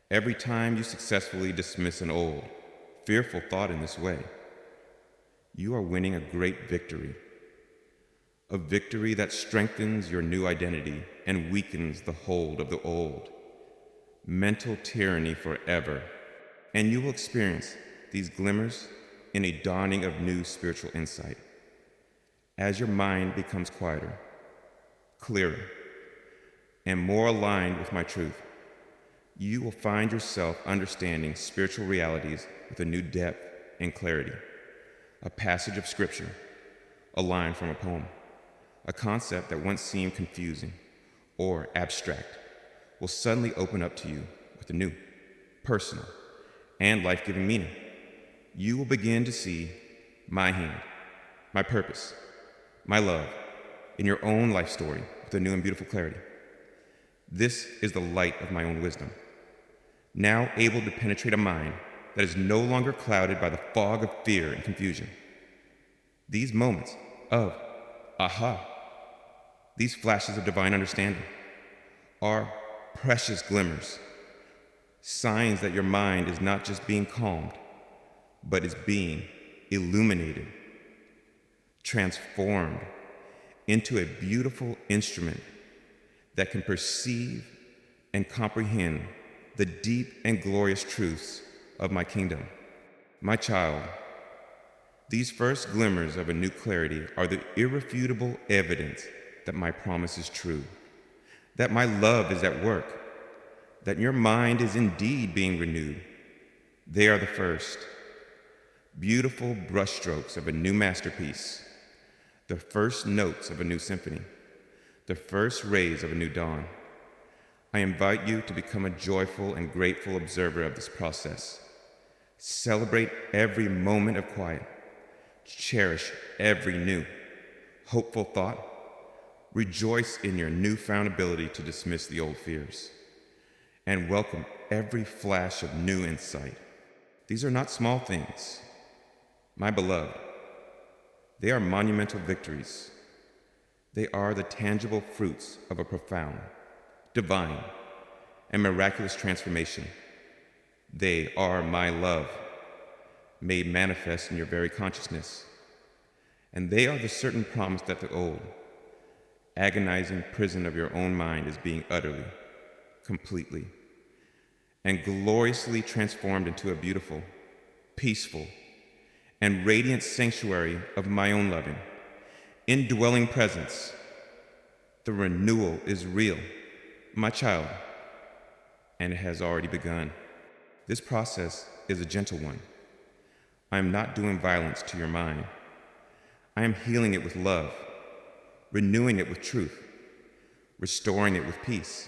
Every time you successfully dismiss an old, fearful thought in this way, you are winning a great victory. A victory that strengthens your new identity and weakens the hold of the old. Mental tyranny forever. And you will experience these glimmers in a dawning of new spiritual insight. As your mind becomes quieter, clearer, and more aligned with my truth, You will find yourself understanding spiritual realities with a new depth and clarity. A passage of scripture, a line from a poem, a concept that once seemed confusing or abstract will suddenly open up to you with a new, personal, and life-giving meaning. You will begin to see my hand, my purpose, my love in your own life story with a new and beautiful clarity. This is the light of my own wisdom, now able to penetrate a mind that is no longer clouded by the fog of fear and confusion. These moments of aha, these flashes of divine understanding, are precious glimmers, signs that your mind is not just being calmed, but is being illuminated, transformed into a beautiful instrument that can perceive and comprehend the deep and glorious truths of my kingdom. My child, these first glimmers of a new clarity are the irrefutable evidence that my promise is true, that my love is at work, that your mind is indeed being renewed. They are the first beautiful brushstrokes of a new masterpiece, the first notes of a new symphony, the first rays of a new dawn. I invite you to become a joyful and grateful observer of this process. Celebrate every moment of quiet. Cherish every new, hopeful thought. Rejoice in your newfound ability to dismiss the old fears. And welcome every flash of new insight. These are not small things, my beloved. They are monumental victories. They are the tangible fruits of a profound, divine, and miraculous transformation. They are my love, made manifest in your very consciousness. And they are the certain promise that the old, agonizing prison of your own mind is being utterly, completely, and gloriously transformed into a beautiful, peaceful, and radiant sanctuary of my own loving, indwelling presence. The renewal is real, my child, and it has already begun. This process is a gentle one. I am not doing violence to your mind. I am healing it with love, renewing it with truth, restoring it with peace.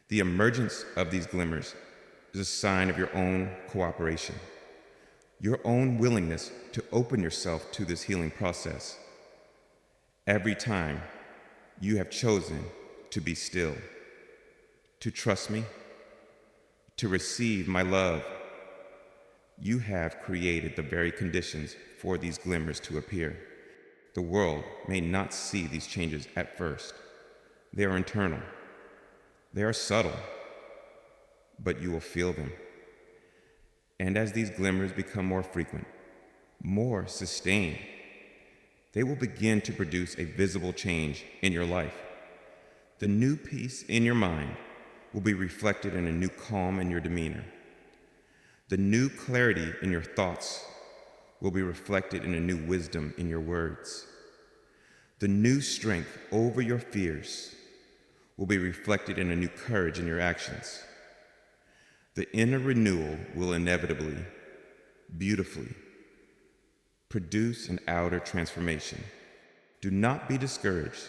The emergence of these glimmers is a sign of your own cooperation, your own willingness to open yourself to this healing process. Every time you have chosen to be still, to trust me, to receive my love, you have created the very conditions for these glimmers to appear. The world may not see these changes at first. They are internal. They are subtle, but you will feel them. And as these glimmers become more frequent, more sustained, they will begin to produce a visible change in your life. The new peace in your mind will be reflected in a new calm in your demeanor. The new clarity in your thoughts will be reflected in a new wisdom in your words. The new strength over your fears will be reflected in a new courage in your actions. The inner renewal will inevitably, beautifully, produce an outer transformation. Do not be discouraged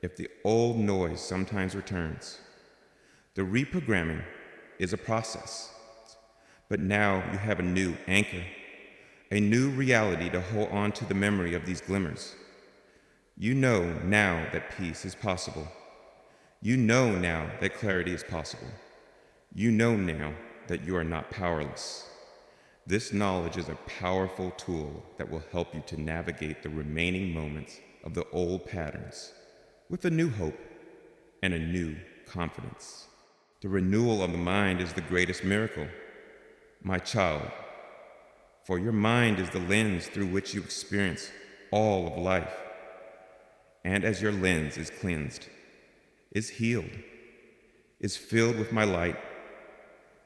if the old noise sometimes returns. The reprogramming is a process, but now you have a new anchor, a new reality to hold on to the memory of these glimmers. You know now that peace is possible. You know now that clarity is possible. You know now that you are not powerless. This knowledge is a powerful tool that will help you to navigate the remaining moments of the old patterns with a new hope and a new confidence. The renewal of the mind is the greatest miracle, my child, for your mind is the lens through which you experience all of life. And as your lens is cleansed, is healed, is filled with my light,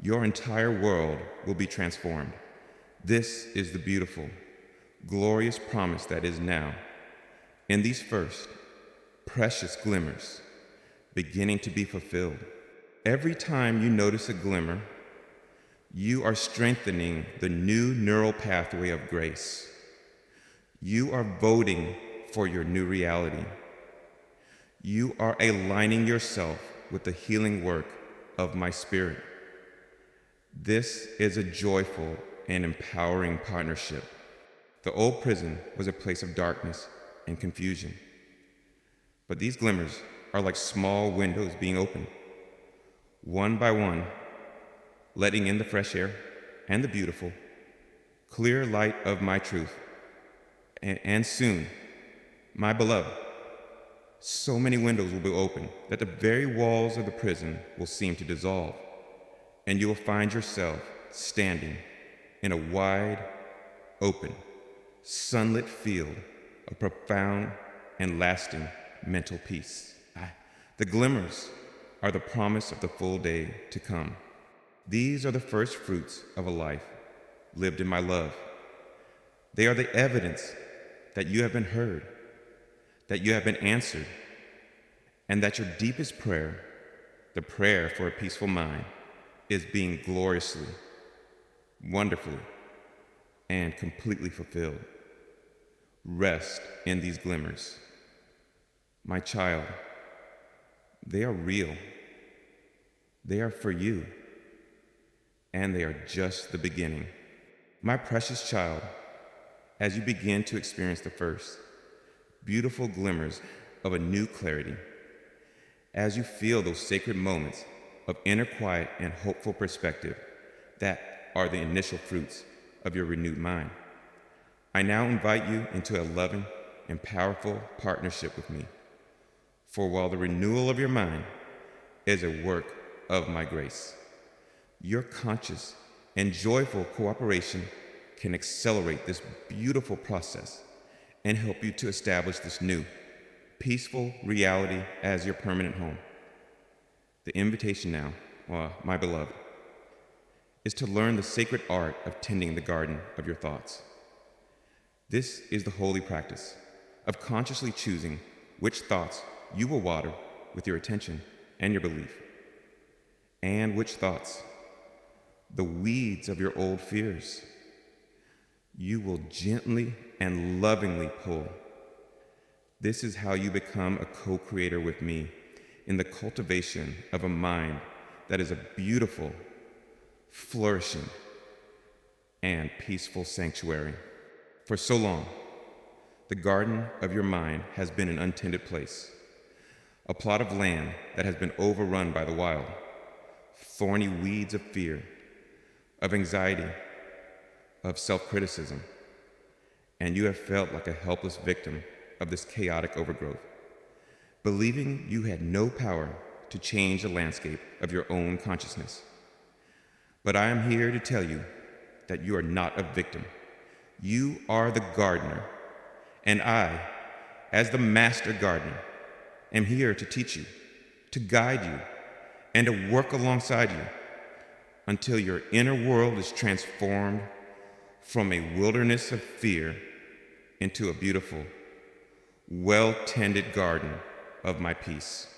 your entire world will be transformed. This is the beautiful, glorious promise that is now, in these first, precious glimmers, beginning to be fulfilled. Every time you notice a glimmer, you are strengthening the new neural pathway of grace. You are voting for your new reality. You are aligning yourself with the healing work of my spirit. This is a joyful and empowering partnership. The old prison was a place of darkness and confusion. But these glimmers are like small windows being opened, one by one, letting in the fresh air and the beautiful, clear light of my truth. And soon, my beloved, so many windows will be open that the very walls of the prison will seem to dissolve, and you will find yourself standing in a wide, open, sunlit field of profound and lasting mental peace. The glimmers are the promise of the full day to come. These are the first fruits of a life lived in my love. They are the evidence that you have been heard, that you have been answered, and that your deepest prayer, the prayer for a peaceful mind, is being gloriously, wonderfully, and completely fulfilled. Rest in these glimmers. My child, they are real. They are for you, and they are just the beginning. My precious child, as you begin to experience the first beautiful glimmers of a new clarity, as you feel those sacred moments of inner quiet and hopeful perspective that are the initial fruits of your renewed mind, I now invite you into a loving and powerful partnership with me. For while the renewal of your mind is a work of my grace, your conscious and joyful cooperation can accelerate this beautiful process and help you to establish this new, peaceful reality as your permanent home. The invitation now, my beloved, is to learn the sacred art of tending the garden of your thoughts. This is the holy practice of consciously choosing which thoughts you will water with your attention and your belief, and which thoughts, the weeds of your old fears, you will gently and lovingly pull. This is how you become a co-creator with me in the cultivation of a mind that is a beautiful, flourishing, and peaceful sanctuary. For so long, the garden of your mind has been an untended place, a plot of land that has been overrun by the wild, thorny weeds of fear, of anxiety, of self-criticism, and you have felt like a helpless victim of this chaotic overgrowth, believing you had no power to change the landscape of your own consciousness. But I am here to tell you that you are not a victim. You are the gardener, and I, as the master gardener, am here to teach you, to guide you, and to work alongside you until your inner world is transformed from a wilderness of fear into a beautiful, well-tended garden of my peace.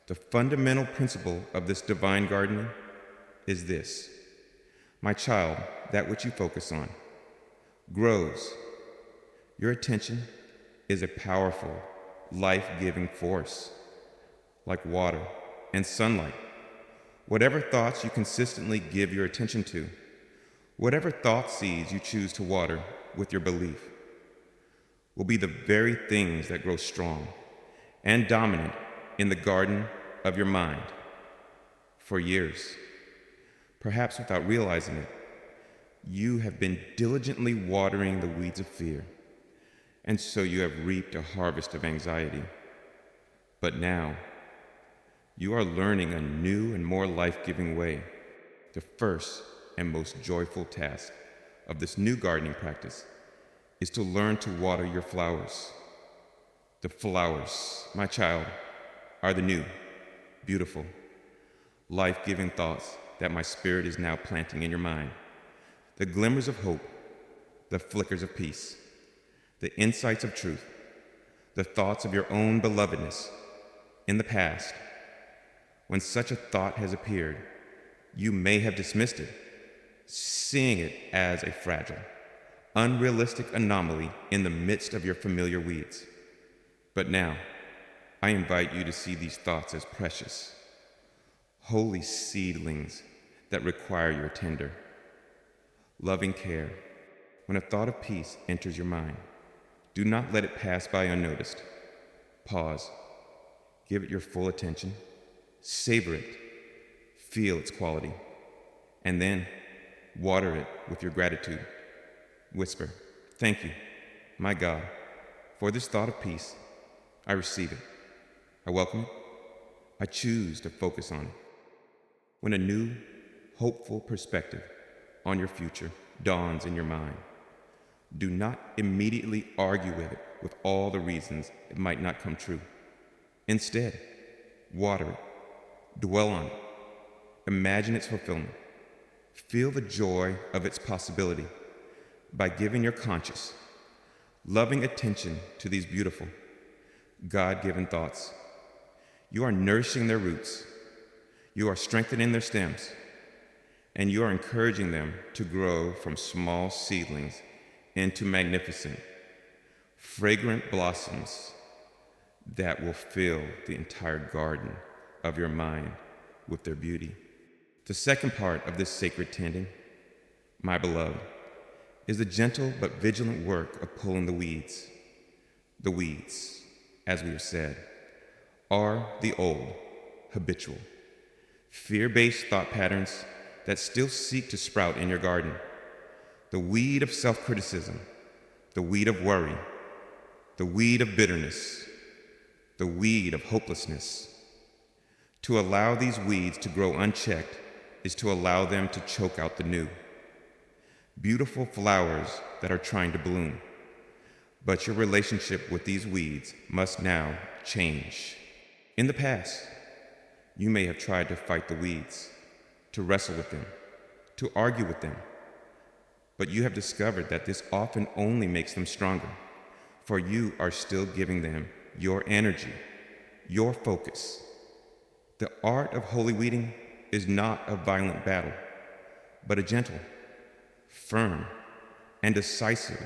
The fundamental principle of this divine gardening is this: my child, that which you focus on grows. Your attention is a powerful, life-giving force, like water and sunlight. Whatever thoughts you consistently give your attention to, whatever thought seeds you choose to water with your belief, will be the very things that grow strong and dominant in the garden of your mind for years. Perhaps without realizing it, you have been diligently watering the weeds of fear, and so you have reaped a harvest of anxiety. But now, you are learning a new and more life-giving way. The first and most joyful task of this new gardening practice is to learn to water your flowers. The flowers, my child, are the new, beautiful, life-giving thoughts that my spirit is now planting in your mind. The glimmers of hope, the flickers of peace, the insights of truth, the thoughts of your own belovedness in the past When such a thought has appeared, you may have dismissed it, seeing it as a fragile, unrealistic anomaly in the midst of your familiar weeds. But now, I invite you to see these thoughts as precious, holy seedlings that require your tender, loving care. When a thought of peace enters your mind, do not let it pass by unnoticed. Pause, give it your full attention, savor it, feel its quality, and then water it with your gratitude. Whisper, "Thank you, my God, for this thought of peace. I receive it. I welcome it. I choose to focus on it." When a new, hopeful perspective on your future dawns in your mind, do not immediately argue with it with all the reasons it might not come true. Instead, water it, dwell on it, imagine its fulfillment, feel the joy of its possibility by giving your conscious, loving attention to these beautiful, God-given thoughts. You are nourishing their roots, you are strengthening their stems, and you are encouraging them to grow from small seedlings into magnificent, fragrant blossoms that will fill the entire garden of your mind with their beauty. The second part of this sacred tending, my beloved, is the gentle but vigilant work of pulling the weeds. The weeds, as we have said, are the old, habitual, fear-based thought patterns that still seek to sprout in your garden. The weed of self-criticism, the weed of worry, the weed of bitterness, the weed of hopelessness. To allow these weeds to grow unchecked is to allow them to choke out the new. Beautiful flowers that are trying to bloom. But your relationship with these weeds must now change. In the past, you may have tried to fight the weeds, to wrestle with them, to argue with them. But you have discovered that this often only makes them stronger, for you are still giving them your energy, your focus. The art of holy weeding is not a violent battle, but a gentle, firm, and decisive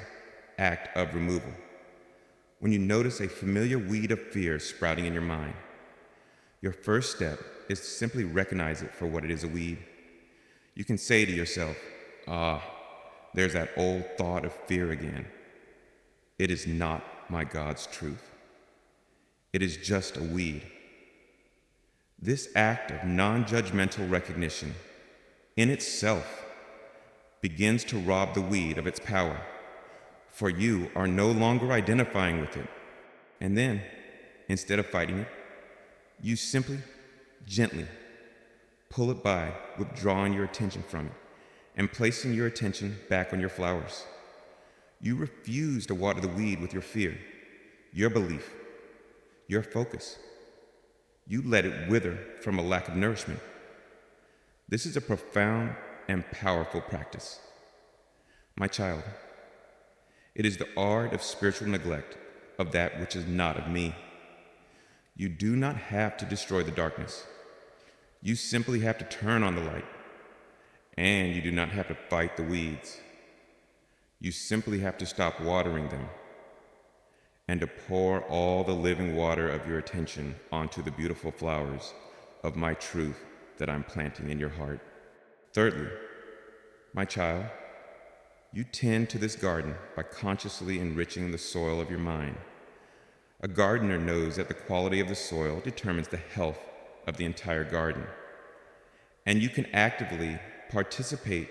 act of removal. When you notice a familiar weed of fear sprouting in your mind, your first step is to simply recognize it for what it is, a weed. You can say to yourself, there's that old thought of fear again. It is not my God's truth. It is just a weed. This act of non-judgmental recognition in itself begins to rob the weed of its power, for you are no longer identifying with it. And then, instead of fighting it, you simply, gently pull it by, withdrawing your attention from it and placing your attention back on your flowers. You refuse to water the weed with your fear, your belief, your focus. You let it wither from a lack of nourishment. This is a profound and powerful practice. My child, it is the art of spiritual neglect of that which is not of me. You do not have to destroy the darkness. You simply have to turn on the light. And you do not have to fight the weeds. You simply have to stop watering them and to pour all the living water of your attention onto the beautiful flowers of my truth that I'm planting in your heart. Thirdly, my child, you tend to this garden by consciously enriching the soil of your mind. A gardener knows that the quality of the soil determines the health of the entire garden. And you can actively participate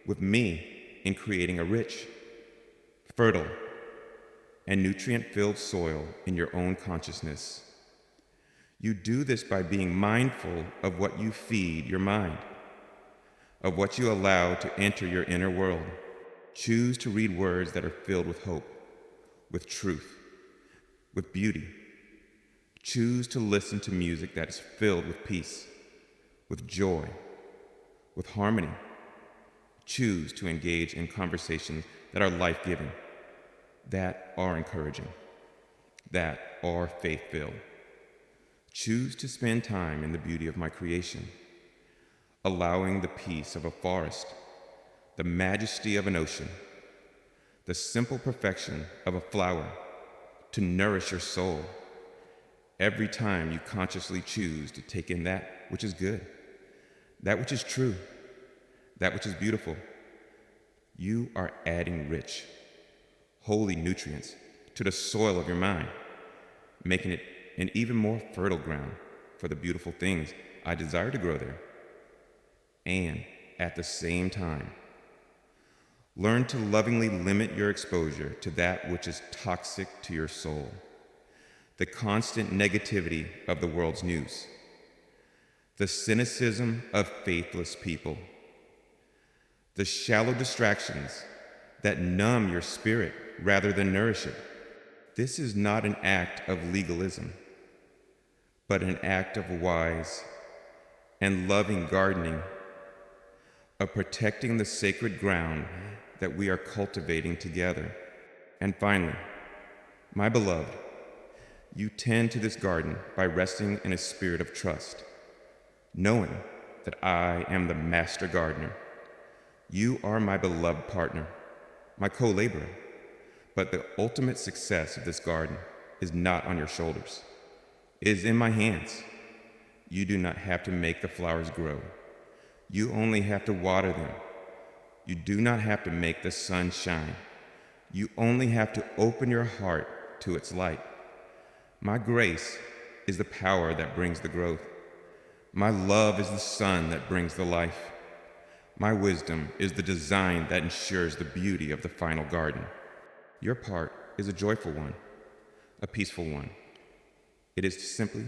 with me in creating a rich, fertile, and nutrient-filled soil in your own consciousness. You do this by being mindful of what you feed your mind, of what you allow to enter your inner world. Choose to read words that are filled with hope, with truth, with beauty. Choose to listen to music that is filled with peace, with joy, with harmony. Choose to engage in conversations that are life-giving, that are encouraging, that are faith-filled. Choose to spend time in the beauty of my creation, allowing the peace of a forest, the majesty of an ocean, the simple perfection of a flower to nourish your soul every time you consciously choose to take in that which is good, that which is true, that which is beautiful. You are adding rich, holy nutrients to the soil of your mind, making it an even more fertile ground for the beautiful things I desire to grow there. And at the same time, learn to lovingly limit your exposure to that which is toxic to your soul, the constant negativity of the world's news, the cynicism of faithless people, the shallow distractions that numb your spirit rather than nourish it. This is not an act of legalism, but an act of wise and loving gardening, of protecting the sacred ground that we are cultivating together. And finally, my beloved, you tend to this garden by resting in a spirit of trust, knowing that I am the master gardener. You are my beloved partner, my co-laborer, but the ultimate success of this garden is not on your shoulders. It is in my hands. You do not have to make the flowers grow. You only have to water them. You do not have to make the sun shine. You only have to open your heart to its light. My grace is the power that brings the growth. My love is the sun that brings the life. My wisdom is the design that ensures the beauty of the final garden. Your part is a joyful one, a peaceful one. It is to simply,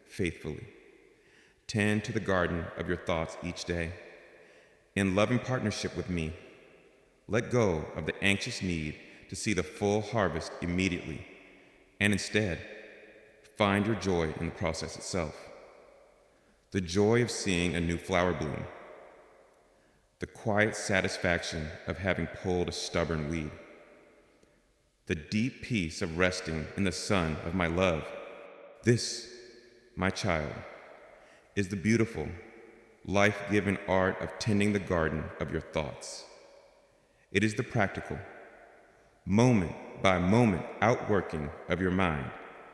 faithfully, tend to the garden of your thoughts each day. In loving partnership with me, let go of the anxious need to see the full harvest immediately, and instead, find your joy in the process itself. The joy of seeing a new flower bloom, the quiet satisfaction of having pulled a stubborn weed, the deep peace of resting in the sun of my love. This, my child, is the beautiful, life-giving art of tending the garden of your thoughts. It is the practical, moment by moment outworking of your mind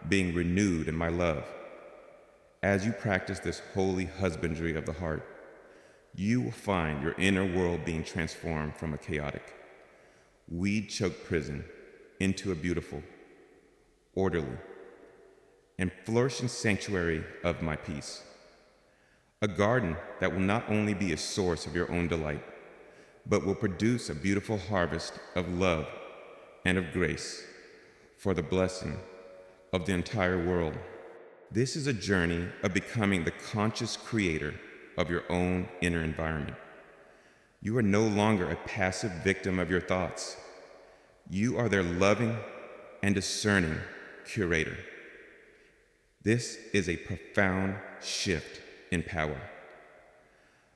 being renewed in my love. As you practice this holy husbandry of the heart, you will find your inner world being transformed from a chaotic, weed-choked prison into a beautiful, orderly, and flourishing sanctuary of my peace. A garden that will not only be a source of your own delight, but will produce a beautiful harvest of love and of grace for the blessing of the entire world. This is a journey of becoming the conscious creator of your own inner environment. You are no longer a passive victim of your thoughts. You are their loving and discerning curator. This is a profound shift in power,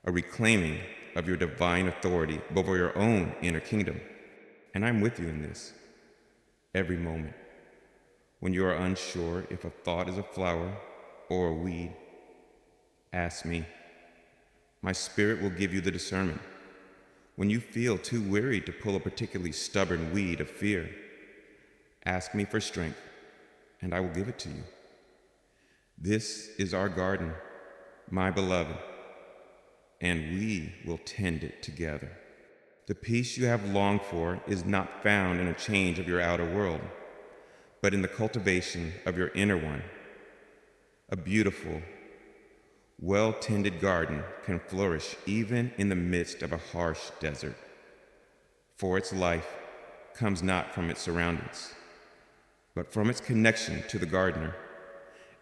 a reclaiming of your divine authority over your own inner kingdom. And I'm with you in this every moment. When you are unsure if a thought is a flower or a weed, ask me. My spirit will give you the discernment. When you feel too weary to pull a particularly stubborn weed of fear, ask me for strength, and I will give it to you. This is our garden, my beloved, and we will tend it together. The peace you have longed for is not found in a change of your outer world, but in the cultivation of your inner one. A beautiful, well-tended garden can flourish even in the midst of a harsh desert, for its life comes not from its surroundings, but from its connection to the gardener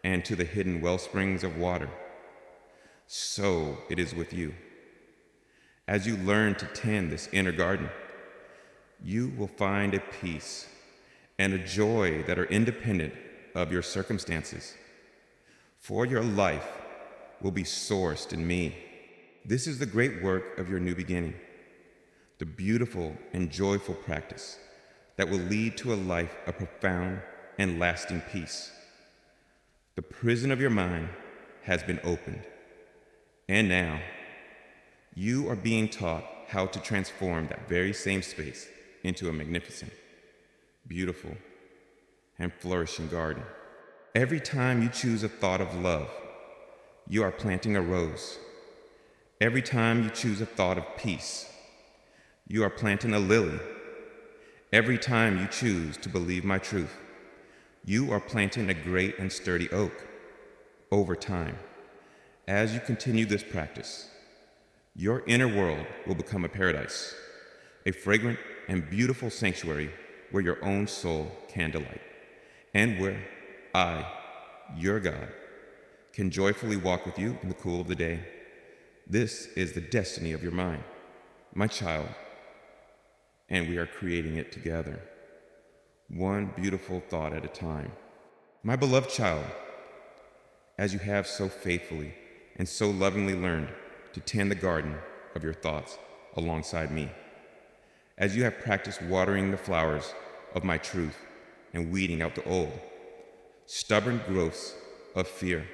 and to the hidden well springs of water. So it is with you. As you learn to tend this inner garden, you will find a peace and a joy that are independent of your circumstances. For your life will be sourced in me. This is the great work of your new beginning, the beautiful and joyful practice that will lead to a life of profound and lasting peace. The prison of your mind has been opened. And now, you are being taught how to transform that very same space into a magnificent, beautiful, and flourishing garden. Every time you choose a thought of love, you are planting a rose. Every time you choose a thought of peace, you are planting a lily. Every time you choose to believe my truth, you are planting a great and sturdy oak. Over time, as you continue this practice, your inner world will become a paradise, a fragrant and beautiful sanctuary where your own soul can delight, and where I, your God, can joyfully walk with you in the cool of the day. This is the destiny of your mind, my child, and we are creating it together, one beautiful thought at a time. My beloved child, as you have so faithfully and so lovingly learned to tend the garden of your thoughts alongside me, as you have practiced watering the flowers of my truth and weeding out the old, stubborn growths of fear,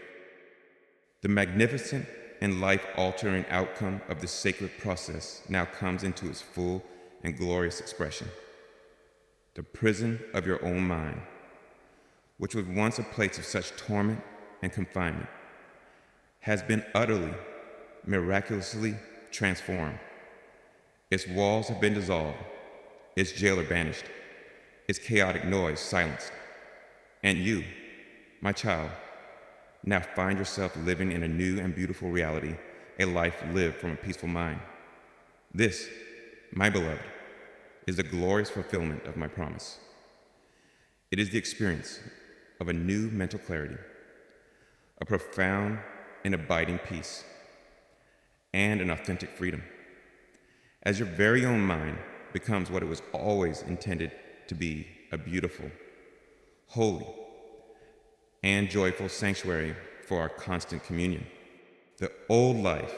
the magnificent and life-altering outcome of this sacred process now comes into its full and glorious expression. The prison of your own mind, which was once a place of such torment and confinement, has been utterly, miraculously transformed. Its walls have been dissolved, its jailer banished, its chaotic noise silenced, and you, my child, now find yourself living in a new and beautiful reality, a life lived from a peaceful mind. This, my beloved, is the glorious fulfillment of my promise. It is the experience of a new mental clarity, a profound and abiding peace, and an authentic freedom. As your very own mind becomes what it was always intended to be, a beautiful, holy, and joyful sanctuary for our constant communion. The old life,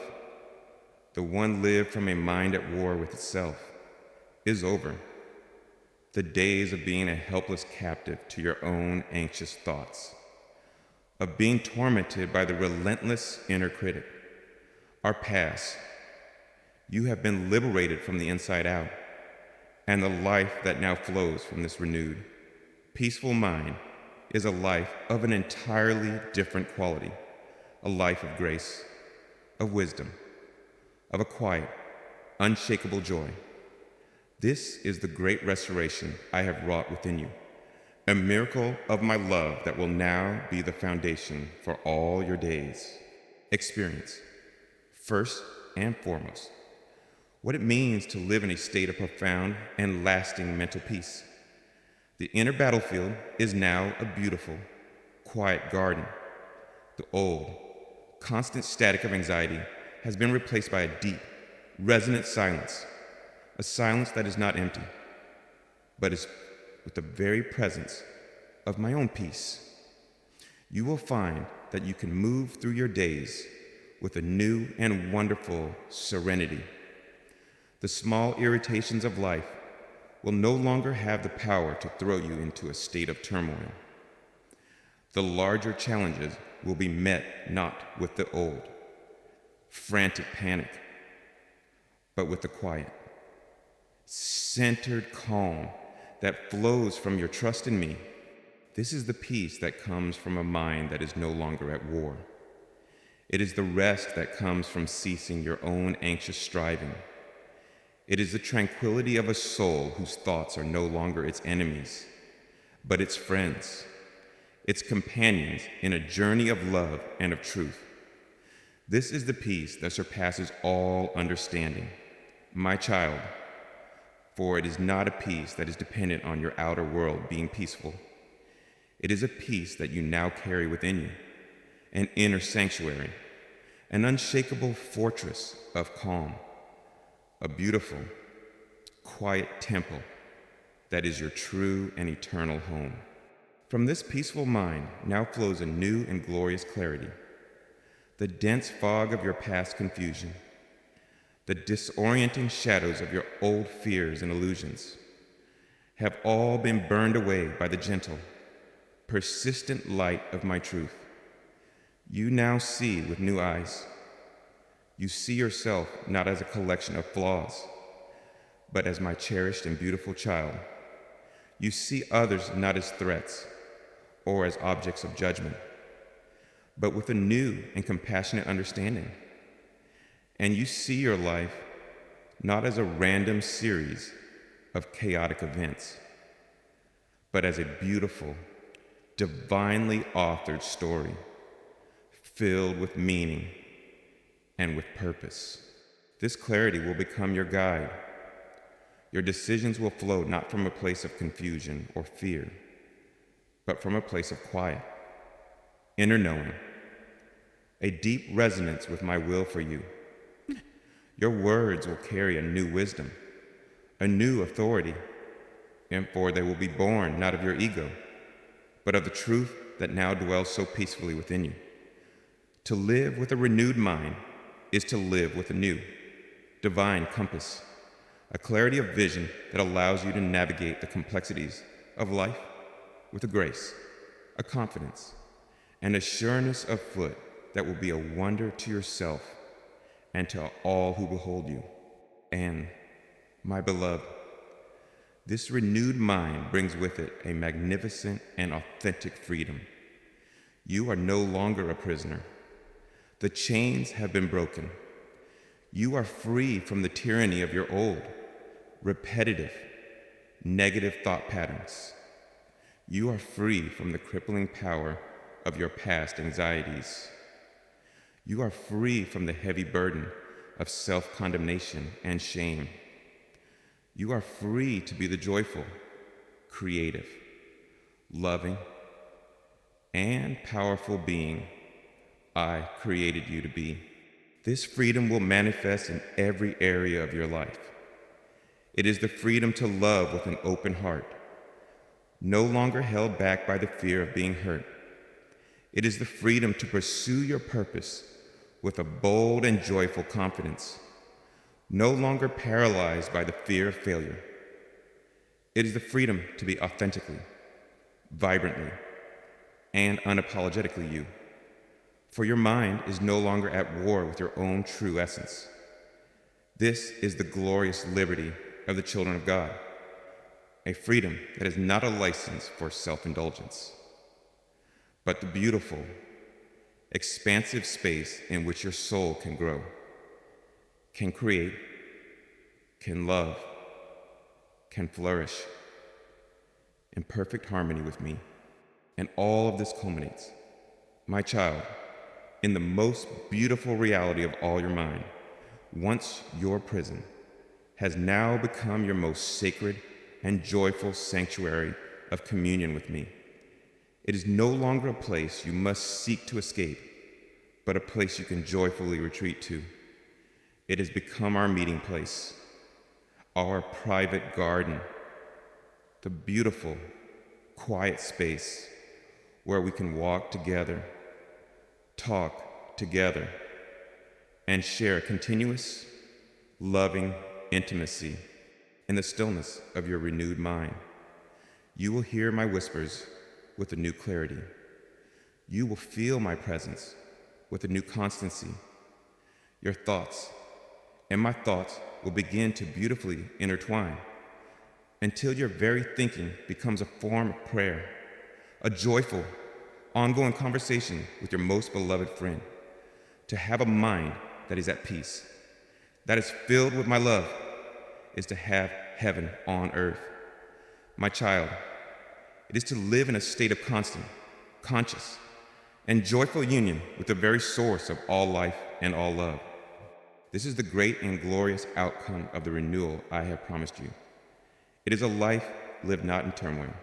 the one lived from a mind at war with itself, is over. The days of being a helpless captive to your own anxious thoughts, of being tormented by the relentless inner critic, are past. You have been liberated from the inside out, and the life that now flows from this renewed, peaceful mind is a life of an entirely different quality, a life of grace, of wisdom, of a quiet, unshakable joy. This is the great restoration I have wrought within you, a miracle of my love that will now be the foundation for all your days. Experience, first and foremost, what it means to live in a state of profound and lasting mental peace. The inner battlefield is now a beautiful, quiet garden. The old, constant static of anxiety has been replaced by a deep, resonant silence, a silence that is not empty, but is with the very presence of my own peace. You will find that you can move through your days with a new and wonderful serenity. The small irritations of life will no longer have the power to throw you into a state of turmoil. The larger challenges will be met not with the old, frantic panic, but with the quiet, centered calm that flows from your trust in me. This is the peace that comes from a mind that is no longer at war. It is the rest that comes from ceasing your own anxious striving. It is the tranquility of a soul whose thoughts are no longer its enemies, but its friends, its companions in a journey of love and of truth. This is the peace that surpasses all understanding, my child, for it is not a peace that is dependent on your outer world being peaceful. It is a peace that you now carry within you, an inner sanctuary, an unshakable fortress of calm, a beautiful, quiet temple that is your true and eternal home. From this peaceful mind now flows a new and glorious clarity. The dense fog of your past confusion, the disorienting shadows of your old fears and illusions have all been burned away by the gentle, persistent light of my truth. You now see with new eyes. You see yourself not as a collection of flaws, but as my cherished and beautiful child. You see others not as threats or as objects of judgment, but with a new and compassionate understanding. And you see your life not as a random series of chaotic events, but as a beautiful, divinely authored story filled with meaning and with purpose. This clarity will become your guide. Your decisions will flow not from a place of confusion or fear, but from a place of quiet, inner knowing, a deep resonance with my will for you. Your words will carry a new wisdom, a new authority, and for they will be born not of your ego, but of the truth that now dwells so peacefully within you. To live with a renewed mind is to live with a new, divine compass, a clarity of vision that allows you to navigate the complexities of life with a grace, a confidence, and a sureness of foot that will be a wonder to yourself and to all who behold you. And, my beloved, this renewed mind brings with it a magnificent and authentic freedom. You are no longer a prisoner. The chains have been broken. You are free from the tyranny of your old, repetitive, negative thought patterns. You are free from the crippling power of your past anxieties. You are free from the heavy burden of self-condemnation and shame. You are free to be the joyful, creative, loving, and powerful being I created you to be. This freedom will manifest in every area of your life. It is the freedom to love with an open heart, no longer held back by the fear of being hurt. It is the freedom to pursue your purpose with a bold and joyful confidence, no longer paralyzed by the fear of failure. It is the freedom to be authentically, vibrantly, and unapologetically you. For your mind is no longer at war with your own true essence. This is the glorious liberty of the children of God, a freedom that is not a license for self-indulgence, but the beautiful, expansive space in which your soul can grow, can create, can love, can flourish in perfect harmony with me. And all of this culminates, my child, in the most beautiful reality of all your mind. Once your prison has now become your most sacred and joyful sanctuary of communion with me. It is no longer a place you must seek to escape, but a place you can joyfully retreat to. It has become our meeting place, our private garden, the beautiful, quiet space where we can walk together, talk together, and share continuous, loving intimacy in the stillness of your renewed mind. You will hear my whispers with a new clarity. You will feel my presence with a new constancy. Your thoughts and my thoughts will begin to beautifully intertwine until your very thinking becomes a form of prayer, a joyful, ongoing conversation with your most beloved friend. To have a mind that is at peace, that is filled with my love, is to have heaven on earth. My child, it is to live in a state of constant, conscious, and joyful union with the very source of all life and all love. This is the great and glorious outcome of the renewal I have promised you. It is a life lived not in turmoil,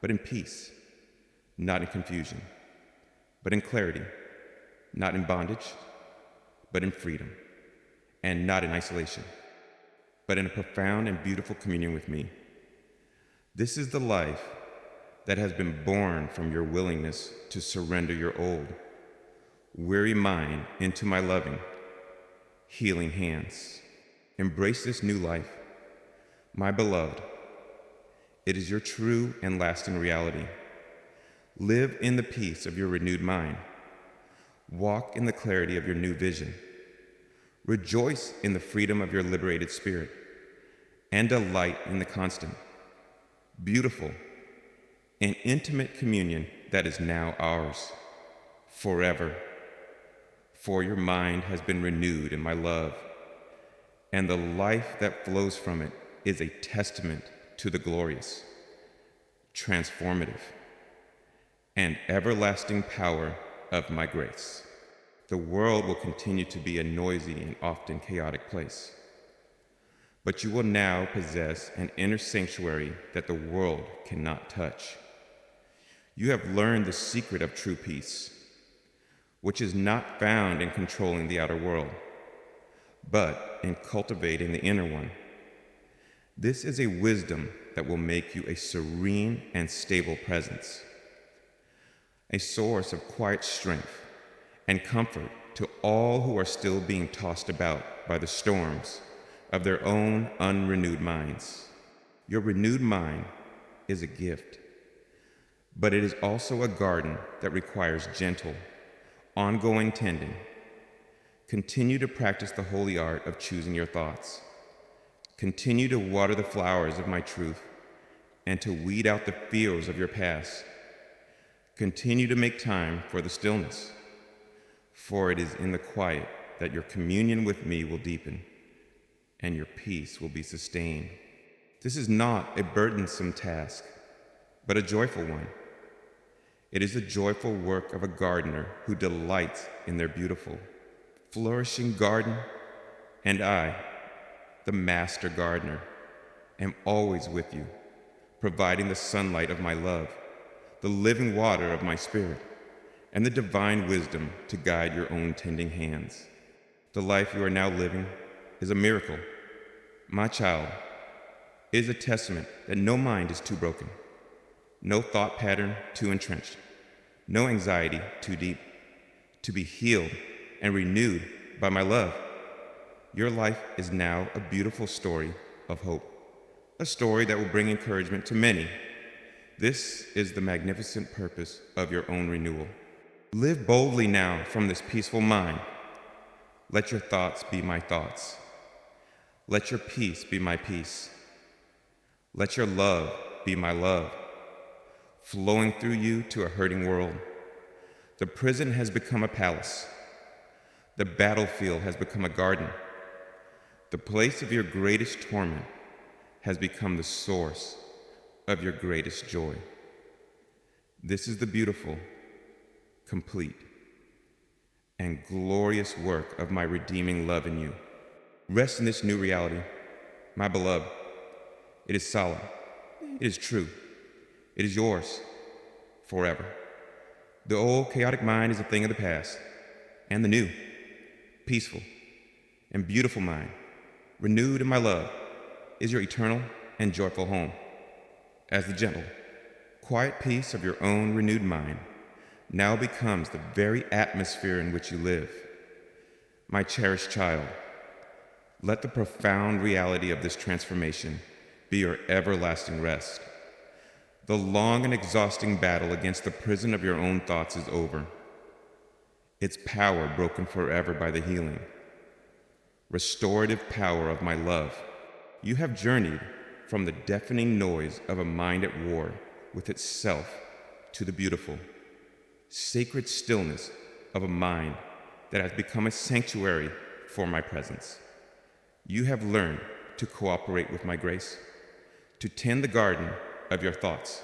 but in peace, not in confusion, but in clarity, not in bondage, but in freedom, and not in isolation, but in a profound and beautiful communion with me. This is the life that has been born from your willingness to surrender your old, weary mind into my loving, healing hands. Embrace this new life, my beloved. It is your true and lasting reality. Live in the peace of your renewed mind. Walk in the clarity of your new vision. Rejoice in the freedom of your liberated spirit, and delight in the constant, beautiful, and intimate communion that is now ours, forever. For your mind has been renewed in my love, and the life that flows from it is a testament to the glorious, transformative, and everlasting power of my grace. The world will continue to be a noisy and often chaotic place, but you will now possess an inner sanctuary that the world cannot touch. You have learned the secret of true peace, which is not found in controlling the outer world, but in cultivating the inner one. This is a wisdom that will make you a serene and stable presence, a source of quiet strength and comfort to all who are still being tossed about by the storms of their own unrenewed minds. Your renewed mind is a gift, but it is also a garden that requires gentle, ongoing tending. Continue to practice the holy art of choosing your thoughts. Continue to water the flowers of my truth and to weed out the fears of your past. Continue to make time for the stillness, for it is in the quiet that your communion with me will deepen and your peace will be sustained. This is not a burdensome task, but a joyful one. It is the joyful work of a gardener who delights in their beautiful, flourishing garden, and I, the master gardener, am always with you, providing the sunlight of my love, the living water of my spirit, and the divine wisdom to guide your own tending hands. The life you are now living is a miracle. My child, it is a testament that no mind is too broken, no thought pattern too entrenched, no anxiety too deep, to be healed and renewed by my love. Your life is now a beautiful story of hope, a story that will bring encouragement to many. This is the magnificent purpose of your own renewal. Live boldly now from this peaceful mind. Let your thoughts be my thoughts. Let your peace be my peace. Let your love be my love, flowing through you to a hurting world. The prison has become a palace. The battlefield has become a garden. The place of your greatest torment has become the source of your greatest joy. This is the beautiful, complete, and glorious work of my redeeming love in you. Rest in this new reality, my beloved. It is solid. It is true. It is yours forever. The old chaotic mind is a thing of the past, and the new, peaceful, and beautiful mind, renewed in my love, is your eternal and joyful home. As the gentle, quiet peace of your own renewed mind now becomes the very atmosphere in which you live. My cherished child, let the profound reality of this transformation be your everlasting rest. The long and exhausting battle against the prison of your own thoughts is over, its power broken forever by the healing, restorative power of my love. You have journeyed from the deafening noise of a mind at war with itself to the beautiful, sacred stillness of a mind that has become a sanctuary for my presence. You have learned to cooperate with my grace, to tend the garden of your thoughts,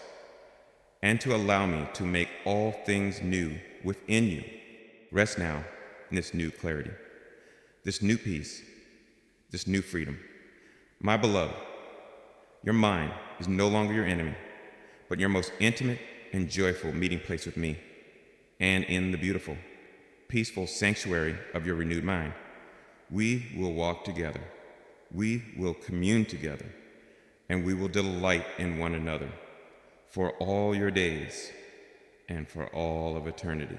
and to allow me to make all things new within you. Rest now in this new clarity, this new peace, this new freedom. My beloved, your mind is no longer your enemy, but your most intimate and joyful meeting place with me, and in the beautiful, peaceful sanctuary of your renewed mind, we will walk together, we will commune together, and we will delight in one another for all your days and for all of eternity.